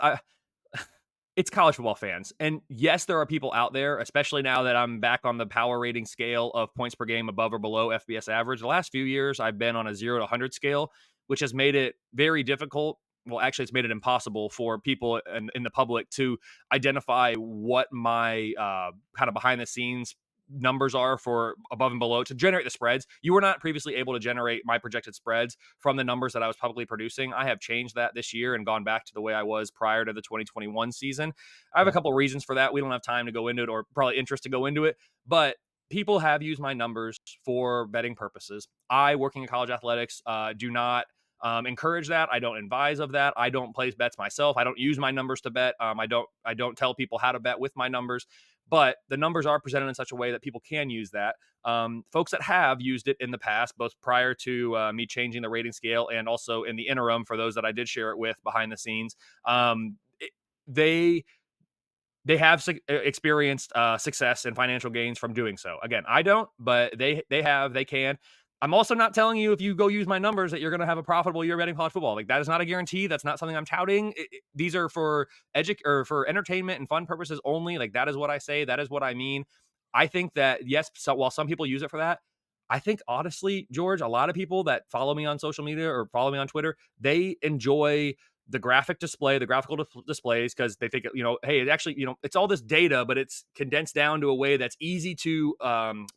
it's college football fans. And yes, there are people out there, especially now that I'm back on the power rating scale of points per game above or below FBS average. The last few years, I've been on a 0 to 100 scale, which has made it very difficult. Well, actually, it's made it impossible for people in the public to identify what my kind of behind the scenes numbers are for above and below to generate the spreads. You were not previously able to generate my projected spreads from the numbers that I was publicly producing. I have changed that this year and gone back to the way I was prior to the 2021 season. I have a Yeah. couple of reasons for that. We don't have time to go into it or probably interest to go into it, but people have used my numbers for betting purposes. I, working in college athletics, do not encourage that. I don't advise of that. I don't place bets myself. I don't use my numbers to bet. I don't tell people how to bet with my numbers, but the numbers are presented in such a way that people can use that. Folks that have used it in the past, both prior to me changing the rating scale and also in the interim for those that I did share it with behind the scenes, they they have experienced success and financial gains from doing so. Again, I don't, but they can. I'm also not telling you if you go use my numbers that you're going to have a profitable year betting college football. Like that is not a guarantee. That's not something I'm touting. These are for for entertainment and fun purposes only. Like that is what I say. That is what I mean. I think that yes, so, while some people use it for that, I think honestly, George, a lot of people that follow me on social media or follow me on Twitter, they enjoy the graphic display, the graphical displays, because they think, hey, it actually, it's all this data, but it's condensed down to a way that's easy to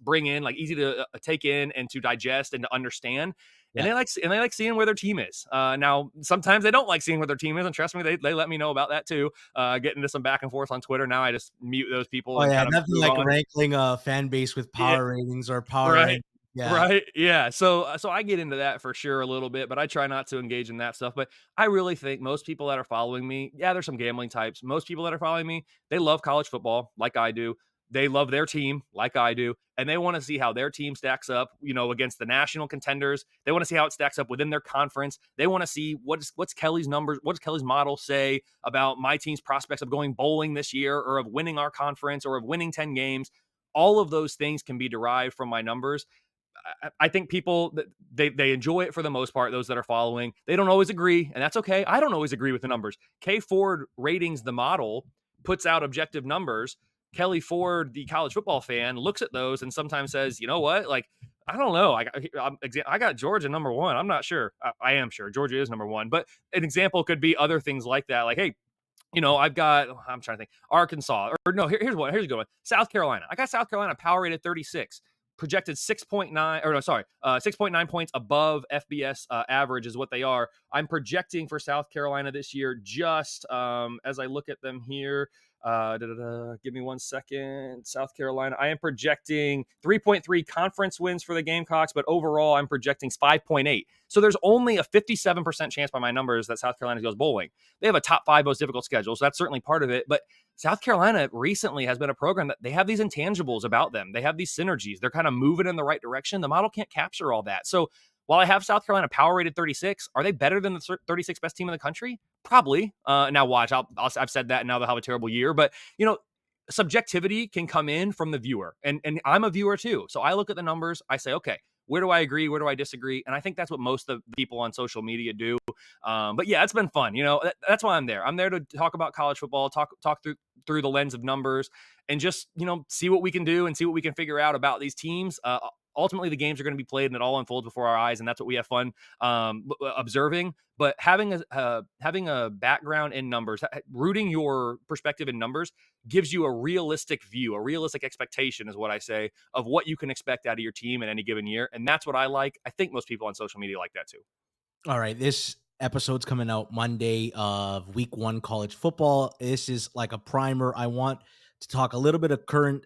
bring in, like easy to take in and to digest and to understand. And Yeah. they like seeing where their team is. Now, sometimes they don't like seeing where their team is, and trust me, they let me know about that too. Get into some back and forth on Twitter. Now I just mute those people Oh and yeah, kind of nothing move like on. ranking a fan base with Yeah, power ratings or power right. rank. Yeah. Right. Yeah. So I get into that for sure a little bit, but I try not to engage in that stuff. But I really think most people that are following me, yeah, there's some gambling types. Most people that are following me, they love college football like I do. They love their team like I do, and they want to see how their team stacks up, against the national contenders. They want to see how it stacks up within their conference. They want to see what's Kelley's numbers, what does Kelley's model say about my team's prospects of going bowling this year or of winning our conference or of winning 10 games. All of those things can be derived from my numbers. I think people they enjoy it for the most part. Those that are following, they don't always agree, and that's okay. I don't always agree with the numbers. K Ford ratings the model puts out objective numbers. Kelley Ford, the college football fan, looks at those and sometimes says, you know what, like I don't know. I got Georgia number one. I'm not sure. I am sure Georgia is number one, but an example could be other things like that. Like, hey, I'm trying to think, Arkansas, or no, here's a good one. South Carolina. I got South Carolina power rated 36, projected 6.9, or no, sorry, 6.9 points above FBS average is what they are. I'm projecting for South Carolina this year, just as I look at them here, Give me 1 second. South Carolina. I am projecting 3.3 conference wins for the Gamecocks, but overall, I'm projecting 5.8. So there's only a 57% chance by my numbers that South Carolina goes bowling. They have a top five most difficult schedule, so that's certainly part of it. But South Carolina recently has been a program that they have these intangibles about them. They have these synergies. They're kind of moving in the right direction. The model can't capture all that. So while I have South Carolina power rated 36, are they better than the 36th best team in the country? Probably. Now watch, I've said that, and now they'll have a terrible year. But subjectivity can come in from the viewer, and I'm a viewer too. So I look at the numbers. I say, okay, where do I agree? Where do I disagree? And I think that's what most of the people on social media do. But yeah, it's been fun. That's why I'm there. I'm there to talk about college football, talk through the lens of numbers, and just see what we can do and see what we can figure out about these teams. Ultimately, the games are going to be played and it all unfolds before our eyes, and that's what we have fun observing. But having a background in numbers, rooting your perspective in numbers, gives you a realistic view, a realistic expectation, is what I say, of what you can expect out of your team in any given year, and that's what I like. I think most people on social media like that too. All right, this episode's coming out Monday of week 1 college football. This is like a primer. I want to talk a little bit of current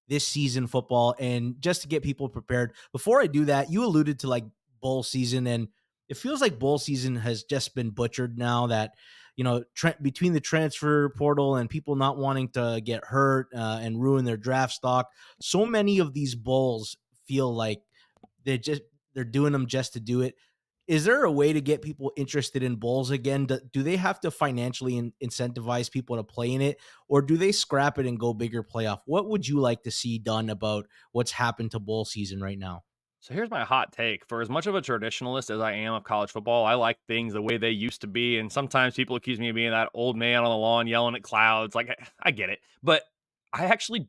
this season football, and just to get people prepared. Before I do that, you alluded to like bowl season, and it feels like bowl season has just been butchered now that between the transfer portal and people not wanting to get hurt and ruin their draft stock, so many of these bowls feel like they're doing them just to do it. Is there a way to get people interested in bowls again? Do they have to financially incentivize people to play in it, or do they scrap it and go bigger playoff? What would you like to see done about what's happened to bowl season right now? So here's my hot take. For as much of a traditionalist as I am of college football, I like things the way they used to be. And sometimes people accuse me of being that old man on the lawn yelling at clouds. Like, I get it. But I actually,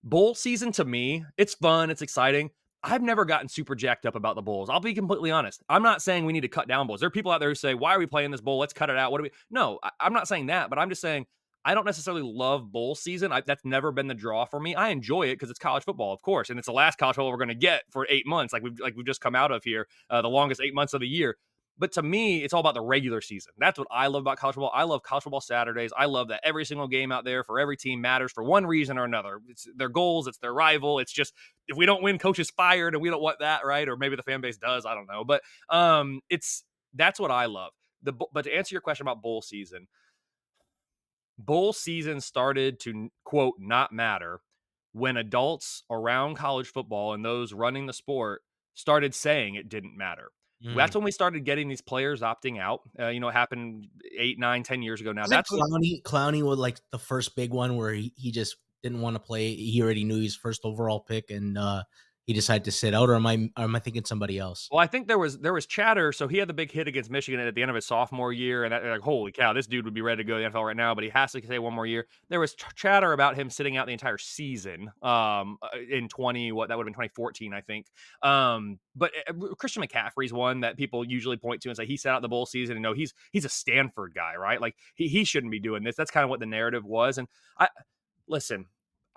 bowl season to me, it's fun, it's exciting. I've never gotten super jacked up about the bowls. I'll be completely honest. I'm not saying we need to cut down bowls. There are people out there who say, why are we playing this bowl? Let's cut it out. What do we? No, I'm not saying that, but I'm just saying I don't necessarily love bowl season. That's never been the draw for me. I enjoy it because it's college football, of course, and it's the last college football we're going to get for 8 months, like we've just come out of here, the longest 8 months of the year. But to me, it's all about the regular season. That's what I love about college football. I love college football Saturdays. I love that every single game out there for every team matters for one reason or another. It's their goals. It's their rival. It's just if we don't win, coach is fired, and we don't want that, right? Or maybe the fan base does. I don't know. But that's what I love. But to answer your question about bowl season started to, quote, not matter when adults around college football and those running the sport started saying it didn't matter. Mm. That's when we started getting these players opting out. It happened 8, 9, 10 years ago now. Wasn't That's when Clowney was like the first big one where he just didn't want to play. He already knew his first overall pick, and he decided to sit out. Or am I thinking somebody else? Well, I think there was chatter. So he had the big hit against Michigan at the end of his sophomore year, and like, holy cow, this dude would be ready to go to the NFL right now. But he has to stay one more year. There was chatter about him sitting out the entire season. In 20, what that would have been 2014, I think. But Christian McCaffrey's one that people usually point to and say he sat out the bowl season. And no, he's a Stanford guy, right? Like he shouldn't be doing this. That's kind of what the narrative was. And I listen.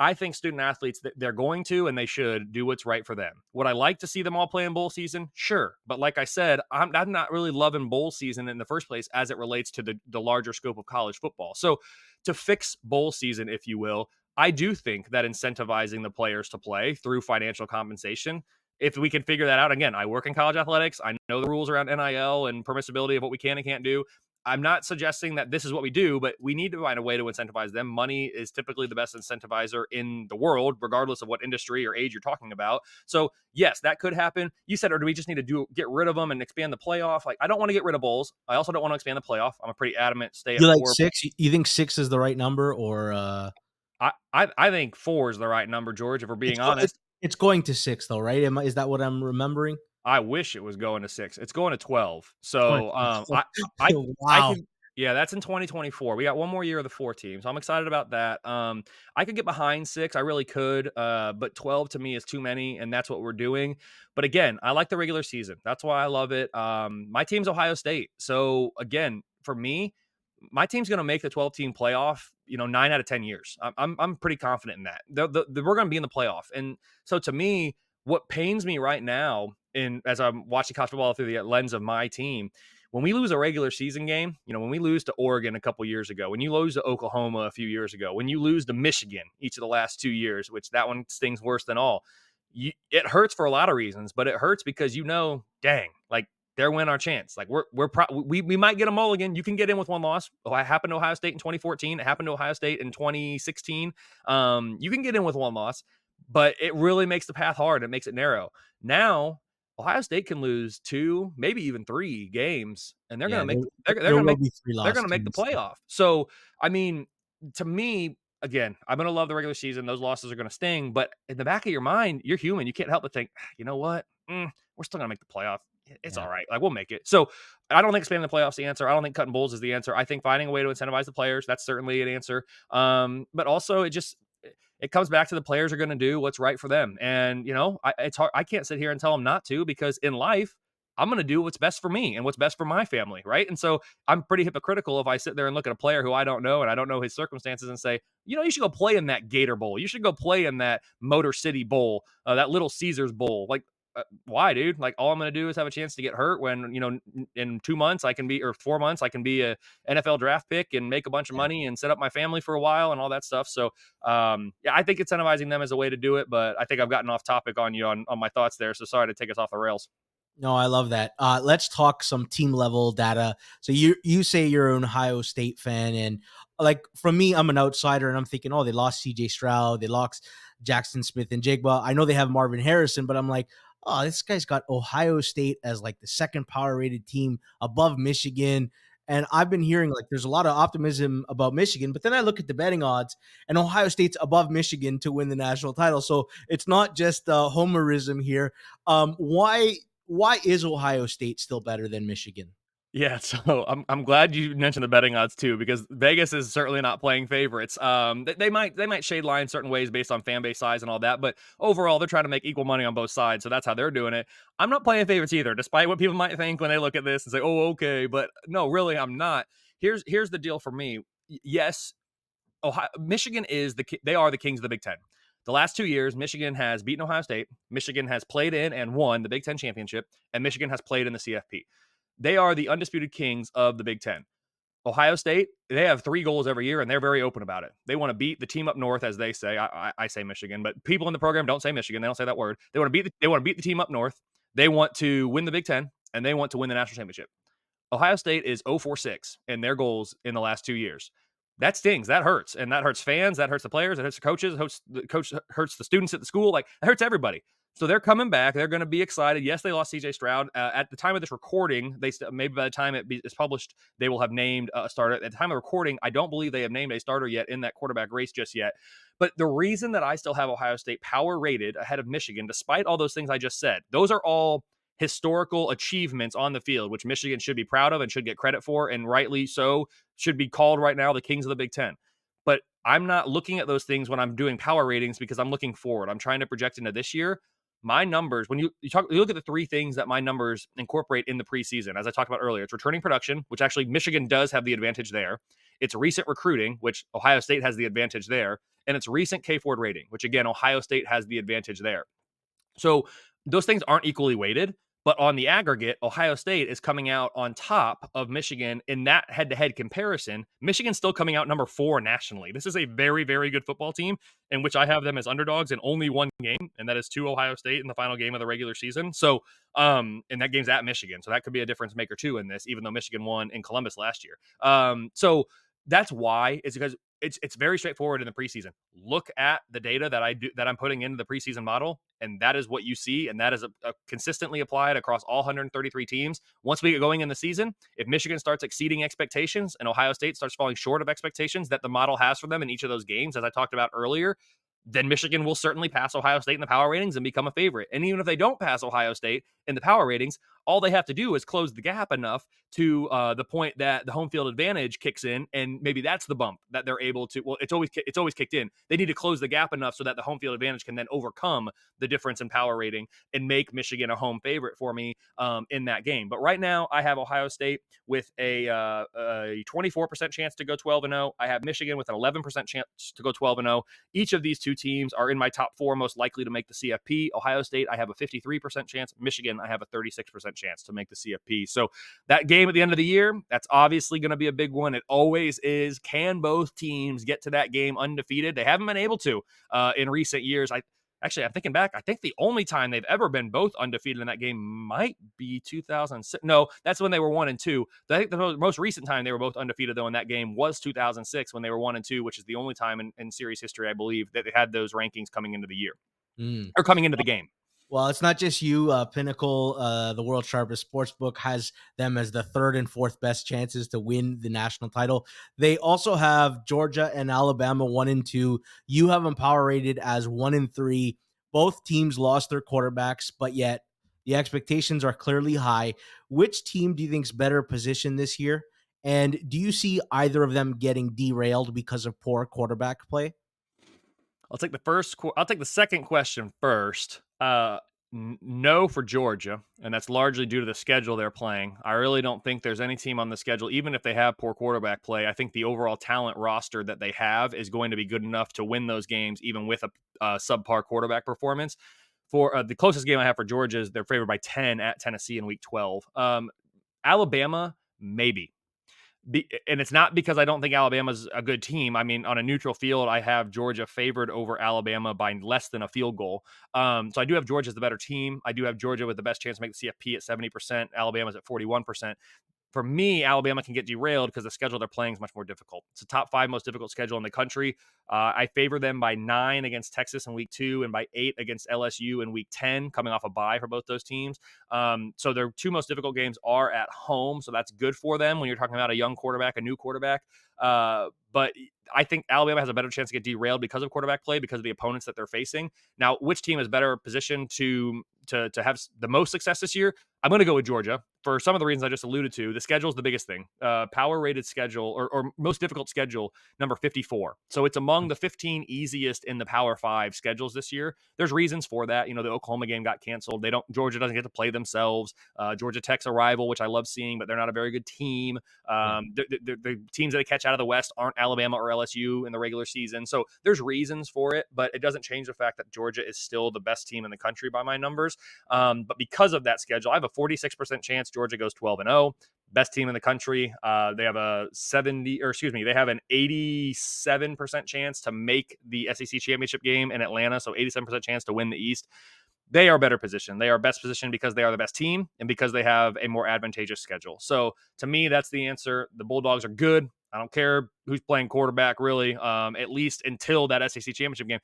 I think student athletes, they're going to and they should do what's right for them. Would I like to see them all play in bowl season? Sure. But like I said, I'm not really loving bowl season in the first place as it relates to the larger scope of college football. So to fix bowl season, if you will, I do think that incentivizing the players to play through financial compensation, if we can figure that out, again, I work in college athletics. I know the rules around NIL and permissibility of what we can and can't do. I'm not suggesting that this is what we do, but we need to find a way to incentivize them. Money is typically the best incentivizer in the world, regardless of what industry or age you're talking about. So yes, that could happen. You said, or do we just need to get rid of them and expand the playoff? Like, I don't want to get rid of bowls. I also don't want to expand the playoff. I'm a pretty adamant stay at You like 4. 6? You think 6 is the right number, or I think 4 is the right number, George, if we're it's being honest. it's going to 6 though, right? Is that what I'm remembering? I wish it was going to 6. It's going to 12. It's going So, to I I wow. could yeah, that's in 2024. We got one more year of the 4 teams. So I'm excited about that. I could get behind 6. I really could. But 12 to me is too many, and that's what we're doing. But again, I like the regular season. That's why I love it. My team's Ohio State. So again, for me, my team's going to make the 12-team playoff, 9 out of 10 years. I'm pretty confident in that. We're going to be in the playoff. And so to me, what pains me right now, as I'm watching college football through the lens of my team, when we lose a regular season game, when we lose to Oregon a couple years ago, when you lose to Oklahoma a few years ago, when you lose to Michigan each of the last 2 years, which that one stings worse than all, it hurts for a lot of reasons, but it hurts because dang, like they're win our chance. Like we might get a mulligan. You can get in with one loss. Oh, it happened to Ohio State in 2014. It happened to Ohio State in 2016. You can get in with one loss, but it really makes the path hard. It makes it narrow. Now Ohio State can lose two, maybe even three games, and they're going Yeah, to make there will be 3 they're lost going to make the teams. playoff. So I mean, to me, again, I'm going to love the regular season. Those losses are going to sting, but in the back of your mind, you're human. You can't help but think, you know what? We're still going to make the playoff. It's Yeah. all right. Like we'll make it. So I don't think expanding the playoffs the answer. I don't think cutting bowls is the answer. I think finding a way to incentivize the players, that's certainly an answer. But also it comes back to the players are going to do what's right for them. And it's hard. I can't sit here and tell them not to, because in life, I'm going to do what's best for me and what's best for my family, right? And so I'm pretty hypocritical if I sit there and look at a player who I don't know and I don't know his circumstances and say, you should go play in that Gator Bowl. You should go play in that Motor City Bowl, that Little Caesars Bowl. Like, why, dude? Like, all I'm going to do is have a chance to get hurt when, in 2 months I can be, or 4 months, I can be a NFL draft pick and make a bunch of Yeah. money and set up my family for a while and all that stuff. So, yeah, I think incentivizing them is a way to do it, but I think I've gotten off topic on you on my thoughts there. So sorry to take us off the rails. No, I love that. Let's talk some team level data. So you say you're an Ohio State fan, and like from me, I'm an outsider, and I'm thinking, oh, they lost C.J. Stroud, they lost Jackson Smith and Jigba. I know they have Marvin Harrison, but I'm like, oh, this guy's got Ohio State as like the second power rated team above Michigan. And I've been hearing like there's a lot of optimism about Michigan, but then I look at the betting odds, and Ohio State's above Michigan to win the national title. So it's not just homerism here. Why is Ohio State still better than Michigan? Yeah, so I'm glad you mentioned the betting odds too, because Vegas is certainly not playing favorites. They might shade lines certain ways based on fan base size and all that, but overall they're trying to make equal money on both sides, so that's how they're doing it. I'm not playing favorites either, despite what people might think when they look at this and say, "Oh, okay," but no, really, I'm not. Here's the deal for me. Yes, Michigan they are the kings of the Big Ten. The last 2 years, Michigan has beaten Ohio State. Michigan has played in and won the Big Ten championship, and Michigan has played in the CFP. They are the undisputed kings of the Big Ten. Ohio State, they have 3 goals every year, and they're very open about it. They want to beat the team up north, as they say. I say Michigan, but people in the program don't say Michigan. They don't say that word. They want to beat the team up north. They want to win the Big Ten, and they want to win the national championship. Ohio State is 0-4-6 in their goals in the last 2 years. That stings. That hurts. And that hurts fans. That hurts the players. It hurts the coaches. Hurts the students at the school. Like, it hurts everybody. So they're coming back. They're going to be excited. Yes, they lost CJ Stroud. At the time of this recording, maybe by the time it's published, they will have named a starter. At the time of recording, I don't believe they have named a starter yet in that quarterback race just yet. But the reason that I still have Ohio State power rated ahead of Michigan, despite all those things I just said, those are all historical achievements on the field, which Michigan should be proud of and should get credit for, and rightly so, should be called right now the kings of the Big Ten. But I'm not looking at those things when I'm doing power ratings, because I'm looking forward. I'm trying to project into this year. My numbers, when you look at the 3 things that my numbers incorporate in the preseason, as I talked about earlier, it's returning production, which actually Michigan does have the advantage there. It's recent recruiting, which Ohio State has the advantage there. And it's recent K Ford rating, which again, Ohio State has the advantage there. So those things aren't equally weighted, but on the aggregate, Ohio State is coming out on top of Michigan in that head-to-head comparison. Michigan's still coming out number 4 nationally. This is a very, very good football team, in which I have them as underdogs in only one game, and that is to Ohio State in the final game of the regular season. So, and that game's at Michigan, so that could be a difference maker too in this, even though Michigan won in Columbus last year. So that's why, is because it's very straightforward in the preseason. Look at the data that I'm putting into the preseason model, and that is what you see, and that is a consistently applied across all 133 teams. Once we get going in the season, if Michigan starts exceeding expectations and Ohio State starts falling short of expectations that the model has for them in each of those games, as I talked about earlier, then Michigan will certainly pass Ohio State in the power ratings and become a favorite. And even if they don't pass Ohio State in the power ratings, all they have to do is close the gap enough to the point that the home field advantage kicks in, and maybe that's the bump that they're able to. Well, it's always kicked in. They need to close the gap enough so that the home field advantage can then overcome the difference in power rating and make Michigan a home favorite for me in that game. But right now, I have Ohio State with a 24% chance to go 12-0. I have Michigan with an 11% chance to go 12-0. Each of these two teams are in my top 4 most likely to make the CFP. Ohio State, I have a 53% chance. Michigan, I have a 36% chance to make the CFP. So that game at the end of the year, that's obviously going to be a big one. It always is. Can both teams get to that game undefeated? They haven't been able to in recent years. I'm thinking back. I think the only time they've ever been both undefeated in that game might be 2006. No, that's when they were 1-2. I think the most recent time they were both undefeated, though, in that game was 2006 when they were 1-2, which is the only time in series history, I believe, that they had those rankings coming into the year Mm. or coming into the game. Well, it's not just you. Pinnacle, the world's sharpest sports book, has them as the third and fourth best chances to win the national title. They also have Georgia and Alabama 1-2. You have them power rated as 1-3. Both teams lost their quarterbacks, but yet the expectations are clearly high. Which team do you think is better positioned this year? And do you see either of them getting derailed because of poor quarterback play? I'll take the second question first. No for Georgia, and that's largely due to the schedule they're playing. I really don't think there's any team on the schedule, even if they have poor quarterback play. I think the overall talent roster that they have is going to be good enough to win those games, even with a subpar quarterback performance. For the closest game I have for Georgia is they're favored by 10 at Tennessee in Week 12. Alabama, maybe. And it's not because I don't think Alabama's a good team. I mean, on a neutral field, I have Georgia favored over Alabama by less than a field goal. So I do have Georgia as the better team. I do have Georgia with the best chance to make the CFP at 70%. Alabama's at 41%. For me, Alabama can get derailed because the schedule they're playing is much more difficult. It's the top 5 most difficult schedule in the country. I favor them by 9 against Texas in week 2 and by 8 against LSU in week 10, coming off a bye for both those teams. So their 2 most difficult games are at home. So that's good for them when you're talking about a young quarterback, a new quarterback. But I think Alabama has a better chance to get derailed because of quarterback play, because of the opponents that they're facing. Now, which team is better positioned to have the most success this year? I'm going to go with Georgia for some of the reasons I just alluded to. The schedule is the biggest thing. Power rated schedule or most difficult schedule, number 54. So it's among the 15 easiest in the Power 5 schedules this year. There's reasons for that. The Oklahoma game got canceled. Georgia doesn't get to play themselves. Georgia Tech's a rival, which I love seeing, but they're not a very good team. Yeah. The teams that they catch out of the West aren't Alabama or LSU in the regular season. So there's reasons for it, but it doesn't change the fact that Georgia is still the best team in the country by my numbers. But because of that schedule, I have a 46% chance Georgia goes 12-0. Best team in the country. They have they have an 87% chance to make the SEC championship game in Atlanta. So 87% chance to win the East. They are better positioned. They are best positioned because they are the best team and because they have a more advantageous schedule. So to me, that's the answer. The Bulldogs are good. I don't care who's playing quarterback, really, at least until that SEC championship game.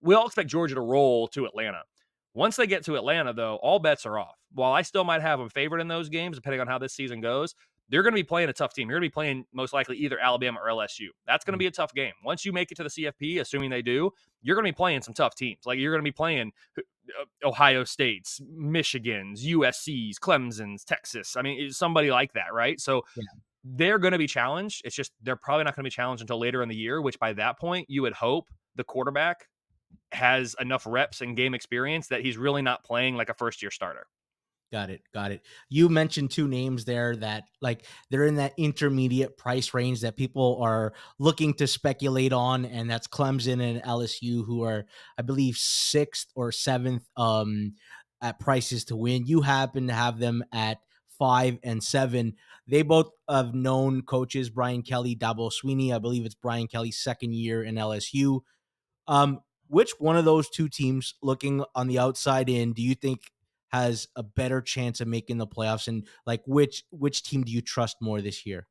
We all expect Georgia to roll to Atlanta. Once they get to Atlanta, though, all bets are off. While I still might have them favored in those games, depending on how this season goes, they're going to be playing a tough team. You're going to be playing most likely either Alabama or LSU. That's going to be a tough game. Once you make it to the CFP, assuming they do, you're going to be playing some tough teams. Like you're going to be playing Ohio States, Michigans, USC's, Clemson's, Texas. I mean, somebody like that, right? So Yeah. they're going to be challenged. It's just they're probably not going to be challenged until later in the year, which by that point, you would hope the quarterback has enough reps and game experience that he's really not playing like a first-year starter. Got it. Got it. You mentioned 2 names there that they're in that intermediate price range that people are looking to speculate on, and that's Clemson and LSU, who are, I believe, 6th or 7th at prices to win. You happen to have them at 5 and 7. They both have known coaches, Brian Kelley, Dabo Sweeney. I believe it's Brian Kelly's second year in LSU. Which one of those 2 teams, looking on the outside in, do you think has a better chance of making the playoffs? And which team do you trust more this year?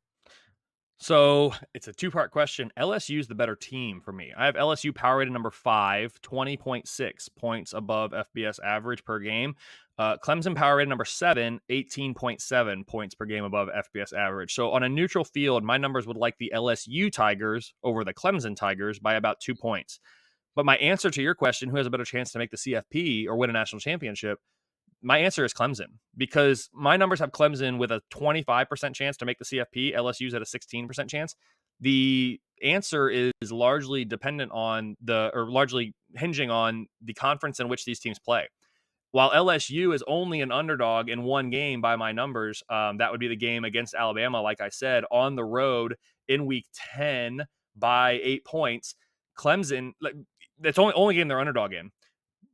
So it's a 2-part question. LSU is the better team for me. I have LSU power rated number 5, 20.6 points above FBS average per game. Clemson power rated number 7, 18.7 points per game above FBS average. So on a neutral field, my numbers would like the LSU Tigers over the Clemson Tigers by about 2 points. But my answer to your question, who has a better chance to make the CFP or win a national championship, my answer is Clemson, because my numbers have Clemson with a 25% chance to make the CFP. LSU's at a 16% chance. The answer is largely dependent on largely hinging on the conference in which these teams play. While LSU is only an underdog in one game by my numbers, that would be the game against Alabama, like I said, on the road in week 10 by 8 points. Clemson, that's only game they're underdog in.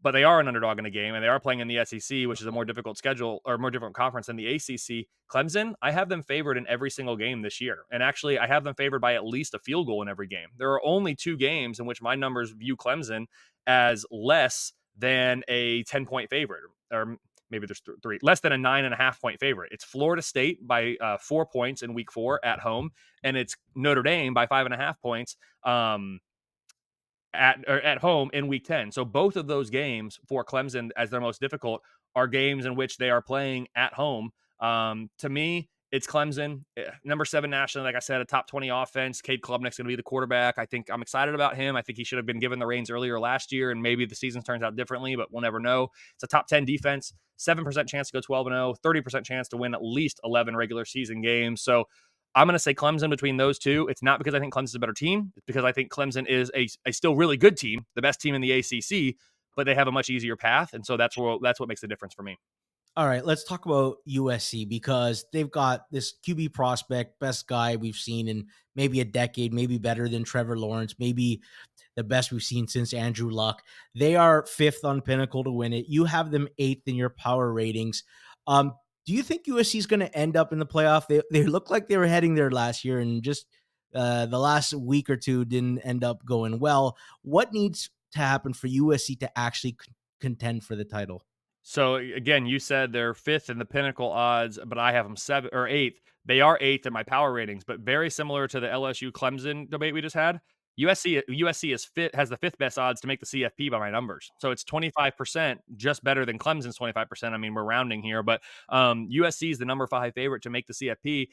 but they are an underdog in a game, and they are playing in the SEC, which is a more difficult schedule or more difficult conference than the ACC. Clemson, I have them favored in every single game this year. And actually, I have them favored by at least a field goal in every game. There are only 2 games in which my numbers view Clemson as less than a 10-point favorite, or maybe there's three, less than a 9.5-point favorite. It's Florida State by 4 points in week 4 at home, and it's Notre Dame by 5.5 points. At home in week 10. So both of those games for Clemson as their most difficult are games in which they are playing at home. To me, it's Clemson, number 7 nationally. Like I said, a top 20 offense. Cade Klubnik's going to be the quarterback. I think I'm excited about him. I think he should have been given the reins earlier last year, and maybe the season turns out differently, but we'll never know. It's a top 10 defense, 7% chance to go 12-0, 30% chance to win at least 11 regular season games. So I'm going to say Clemson between those two. It's not because I think Clemson's a better team. It's because I think Clemson is a still really good team, the best team in the ACC, but they have a much easier path. And so that's what makes the difference for me. All right, let's talk about USC because they've got this QB prospect, best guy we've seen in maybe a decade, maybe better than Trevor Lawrence, maybe the best we've seen since Andrew Luck. They are 5th on Pinnacle to win it. You have them 8th in your power ratings. Do you think USC is going to end up in the playoff? They look like they were heading there last year, and just the last week or two didn't end up going well. What needs to happen for USC to actually contend for the title? So again, you said they're 5th in the Pinnacle odds, but I have them 7th or 8th. They are 8th in my power ratings, but very similar to the LSU Clemson debate we just had. USC is fit has the 5th best odds to make the CFP by my numbers. So it's 25%, just better than Clemson's 25%. I mean, we're rounding here, but USC is the number 5 favorite to make the CFP.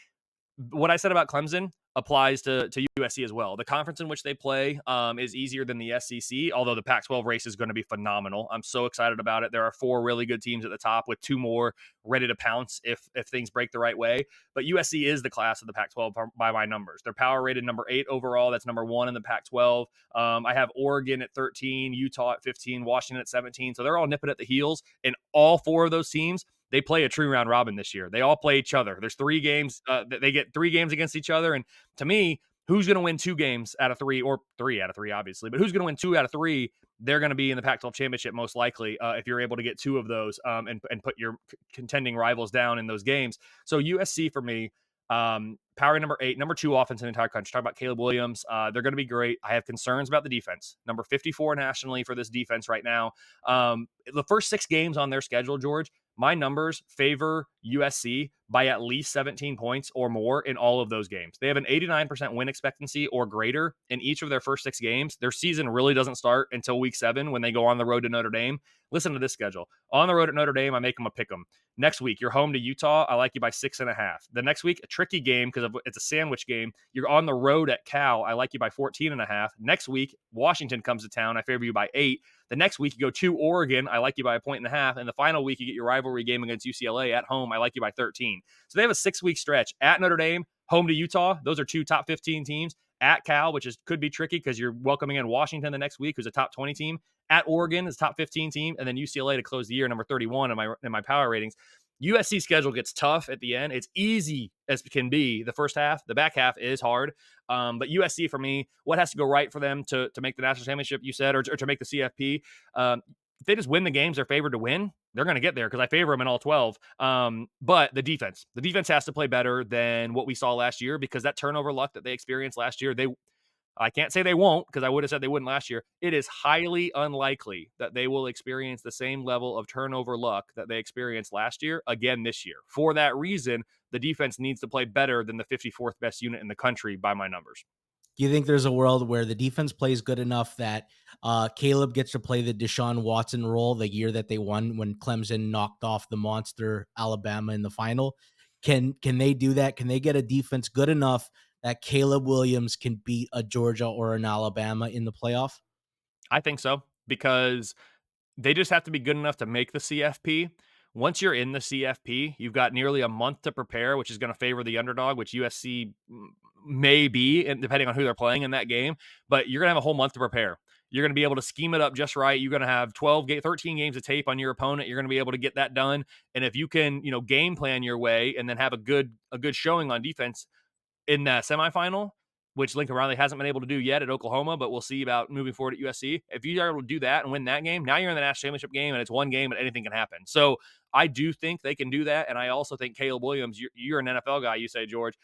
What I said about Clemson applies to USC as well. The conference in which they play is easier than the SEC, although the Pac-12 race is going to be phenomenal. I'm so excited about it. There are 4 really good teams at the top with 2 more ready to pounce if things break the right way. But USC is the class of the Pac-12 by my numbers. They're power rated number 8 overall. That's number 1 in the Pac-12. I have Oregon at 13, Utah at 15, Washington at 17. So they're all nipping at the heels, and all 4 of those teams, they play a true round robin this year. They all play each other. There's 3 games. They get 3 games against each other. And to me, who's going to win 2 games out of 3, or 3 out of 3, obviously, but who's going to win 2 out of 3? They're going to be in the Pac-12 championship most likely if you're able to get 2 of those and put your contending rivals down in those games. So USC for me, power number 8, number 2 offense in the entire country. Talk about Caleb Williams. They're going to be great. I have concerns about the defense. Number 54 nationally for this defense right now. The first 6 games on their schedule, George, my numbers favor USC by at least 17 points or more in all of those games. They have an 89% win expectancy or greater in each of their first 6 games. Their season really doesn't start until week 7 when they go on the road to Notre Dame. Listen to this schedule. On the road at Notre Dame, I make them a pick 'em. Next week, you're home to Utah. I like you by 6.5. The next week, a tricky game because it's a sandwich game. You're on the road at Cal. I like you by 14.5. Next week, Washington comes to town. I favor you by 8. The next week, you go to Oregon. I like you by 1.5. And the final week, you get your rivalry game against UCLA at home. I like you by 13. So they have a 6-week stretch at Notre Dame, home to Utah. Those are 2 top 15 teams. At Cal, which could be tricky because you're welcoming in Washington the next week, who's a top 20 team. At Oregon is top 15 team, and then UCLA to close the year, number 31 in my power ratings. USC schedule gets tough at the end. It's easy as can be the first half. The back half is hard. But USC for me, what has to go right for them to make the national championship, you said, or to make the CFP? If they just win the games they're favored to win, they're going to get there because I favor them in all 12. But the defense has to play better than what we saw last year because that turnover luck that they experienced last year, I can't say they won't because I would have said they wouldn't last year. It is highly unlikely that they will experience the same level of turnover luck that they experienced last year again this year. For that reason, the defense needs to play better than the 54th best unit in the country by my numbers. Do you think there's a world where the defense plays good enough that Caleb gets to play the Deshaun Watson role the year that they won when Clemson knocked off the monster Alabama in the final? Can they do that? Can they get a defense good enough that Caleb Williams can beat a Georgia or an Alabama in the playoff? I think so because they just have to be good enough to make the CFP. Once you're in the CFP, you've got nearly a month to prepare, which is going to favor the underdog, which USC may be, and depending on who they're playing in that game. But you're going to have a whole month to prepare. You're going to be able to scheme it up just right. You're going to have 13 games of tape on your opponent. You're going to be able to get that done. And if you can, game plan your way and then have a good showing on defense in that semifinal, which Lincoln Riley hasn't been able to do yet at Oklahoma, but we'll see about moving forward at USC. If you are able to do that and win that game, now you're in the national championship game, and it's one game and anything can happen. So I do think they can do that, and I also think Caleb Williams, you're an NFL guy, you say, George.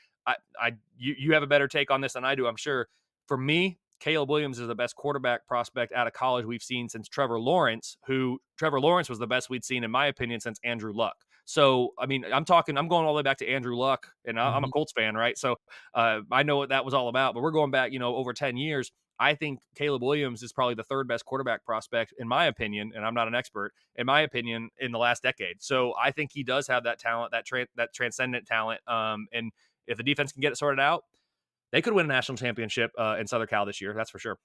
You have a better take on this than I do, I'm sure. For me, Caleb Williams is the best quarterback prospect out of college we've seen since Trevor Lawrence, who Trevor Lawrence was the best we'd seen, in my opinion, since Andrew Luck. So, I mean, I'm going all the way back to Andrew Luck, and I'm a Mhm. Colts fan, right? So I know what that was all about, but we're going back, over 10 years. I think Caleb Williams is probably the third best quarterback prospect, in my opinion, and I'm not an expert, in my opinion, in the last decade. So I think he does have that talent, that transcendent talent. And if the defense can get it sorted out, they could win a national championship in Southern Cal this year. That's for sure.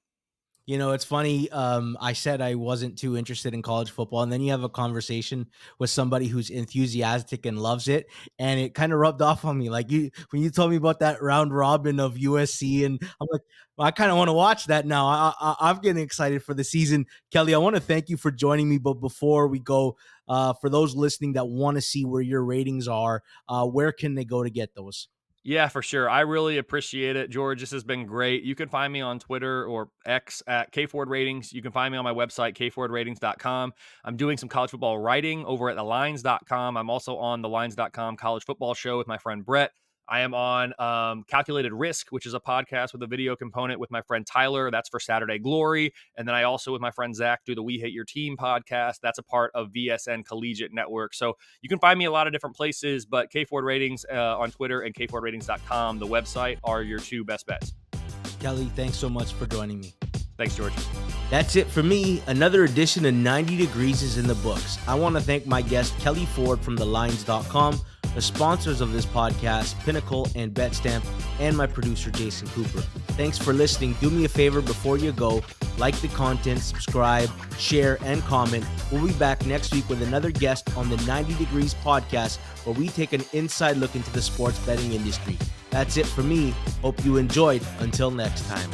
It's funny. I said I wasn't too interested in college football, and then you have a conversation with somebody who's enthusiastic and loves it, and it kind of rubbed off on me. Like when you told me about that round robin of USC, and I'm like, well, I kind of want to watch that now. I'm getting excited for the season. Kelley, I want to thank you for joining me. But before we go, for those listening that want to see where your ratings are, where can they go to get those? Yeah, for sure. I really appreciate it, George. This has been great. You can find me on Twitter or X at KFord Ratings. You can find me on my website, kfordrating.com. I'm doing some college football writing over at thelines.com. I'm also on the lines.com college football show with my friend Brett. I am on Calculated Risk, which is a podcast with a video component with my friend Tyler. That's for Saturday Glory. And then I also, with my friend Zach, do the We Hate Your Team podcast. That's a part of VSN Collegiate Network. So you can find me a lot of different places, but KFord Ratings on Twitter and kfordrating.com, the website, are your two best bets. Kelley, thanks so much for joining me. Thanks, George. That's it for me. Another edition of 90 Degrees is in the books. I want to thank my guest, Kelley Ford from thelines.com, the sponsors of this podcast, Pinnacle and BetStamp, and my producer, Jason Cooper. Thanks for listening. Do me a favor before you go. Like the content, subscribe, share, and comment. We'll be back next week with another guest on the 90 Degrees podcast, where we take an inside look into the sports betting industry. That's it for me. Hope you enjoyed. Until next time.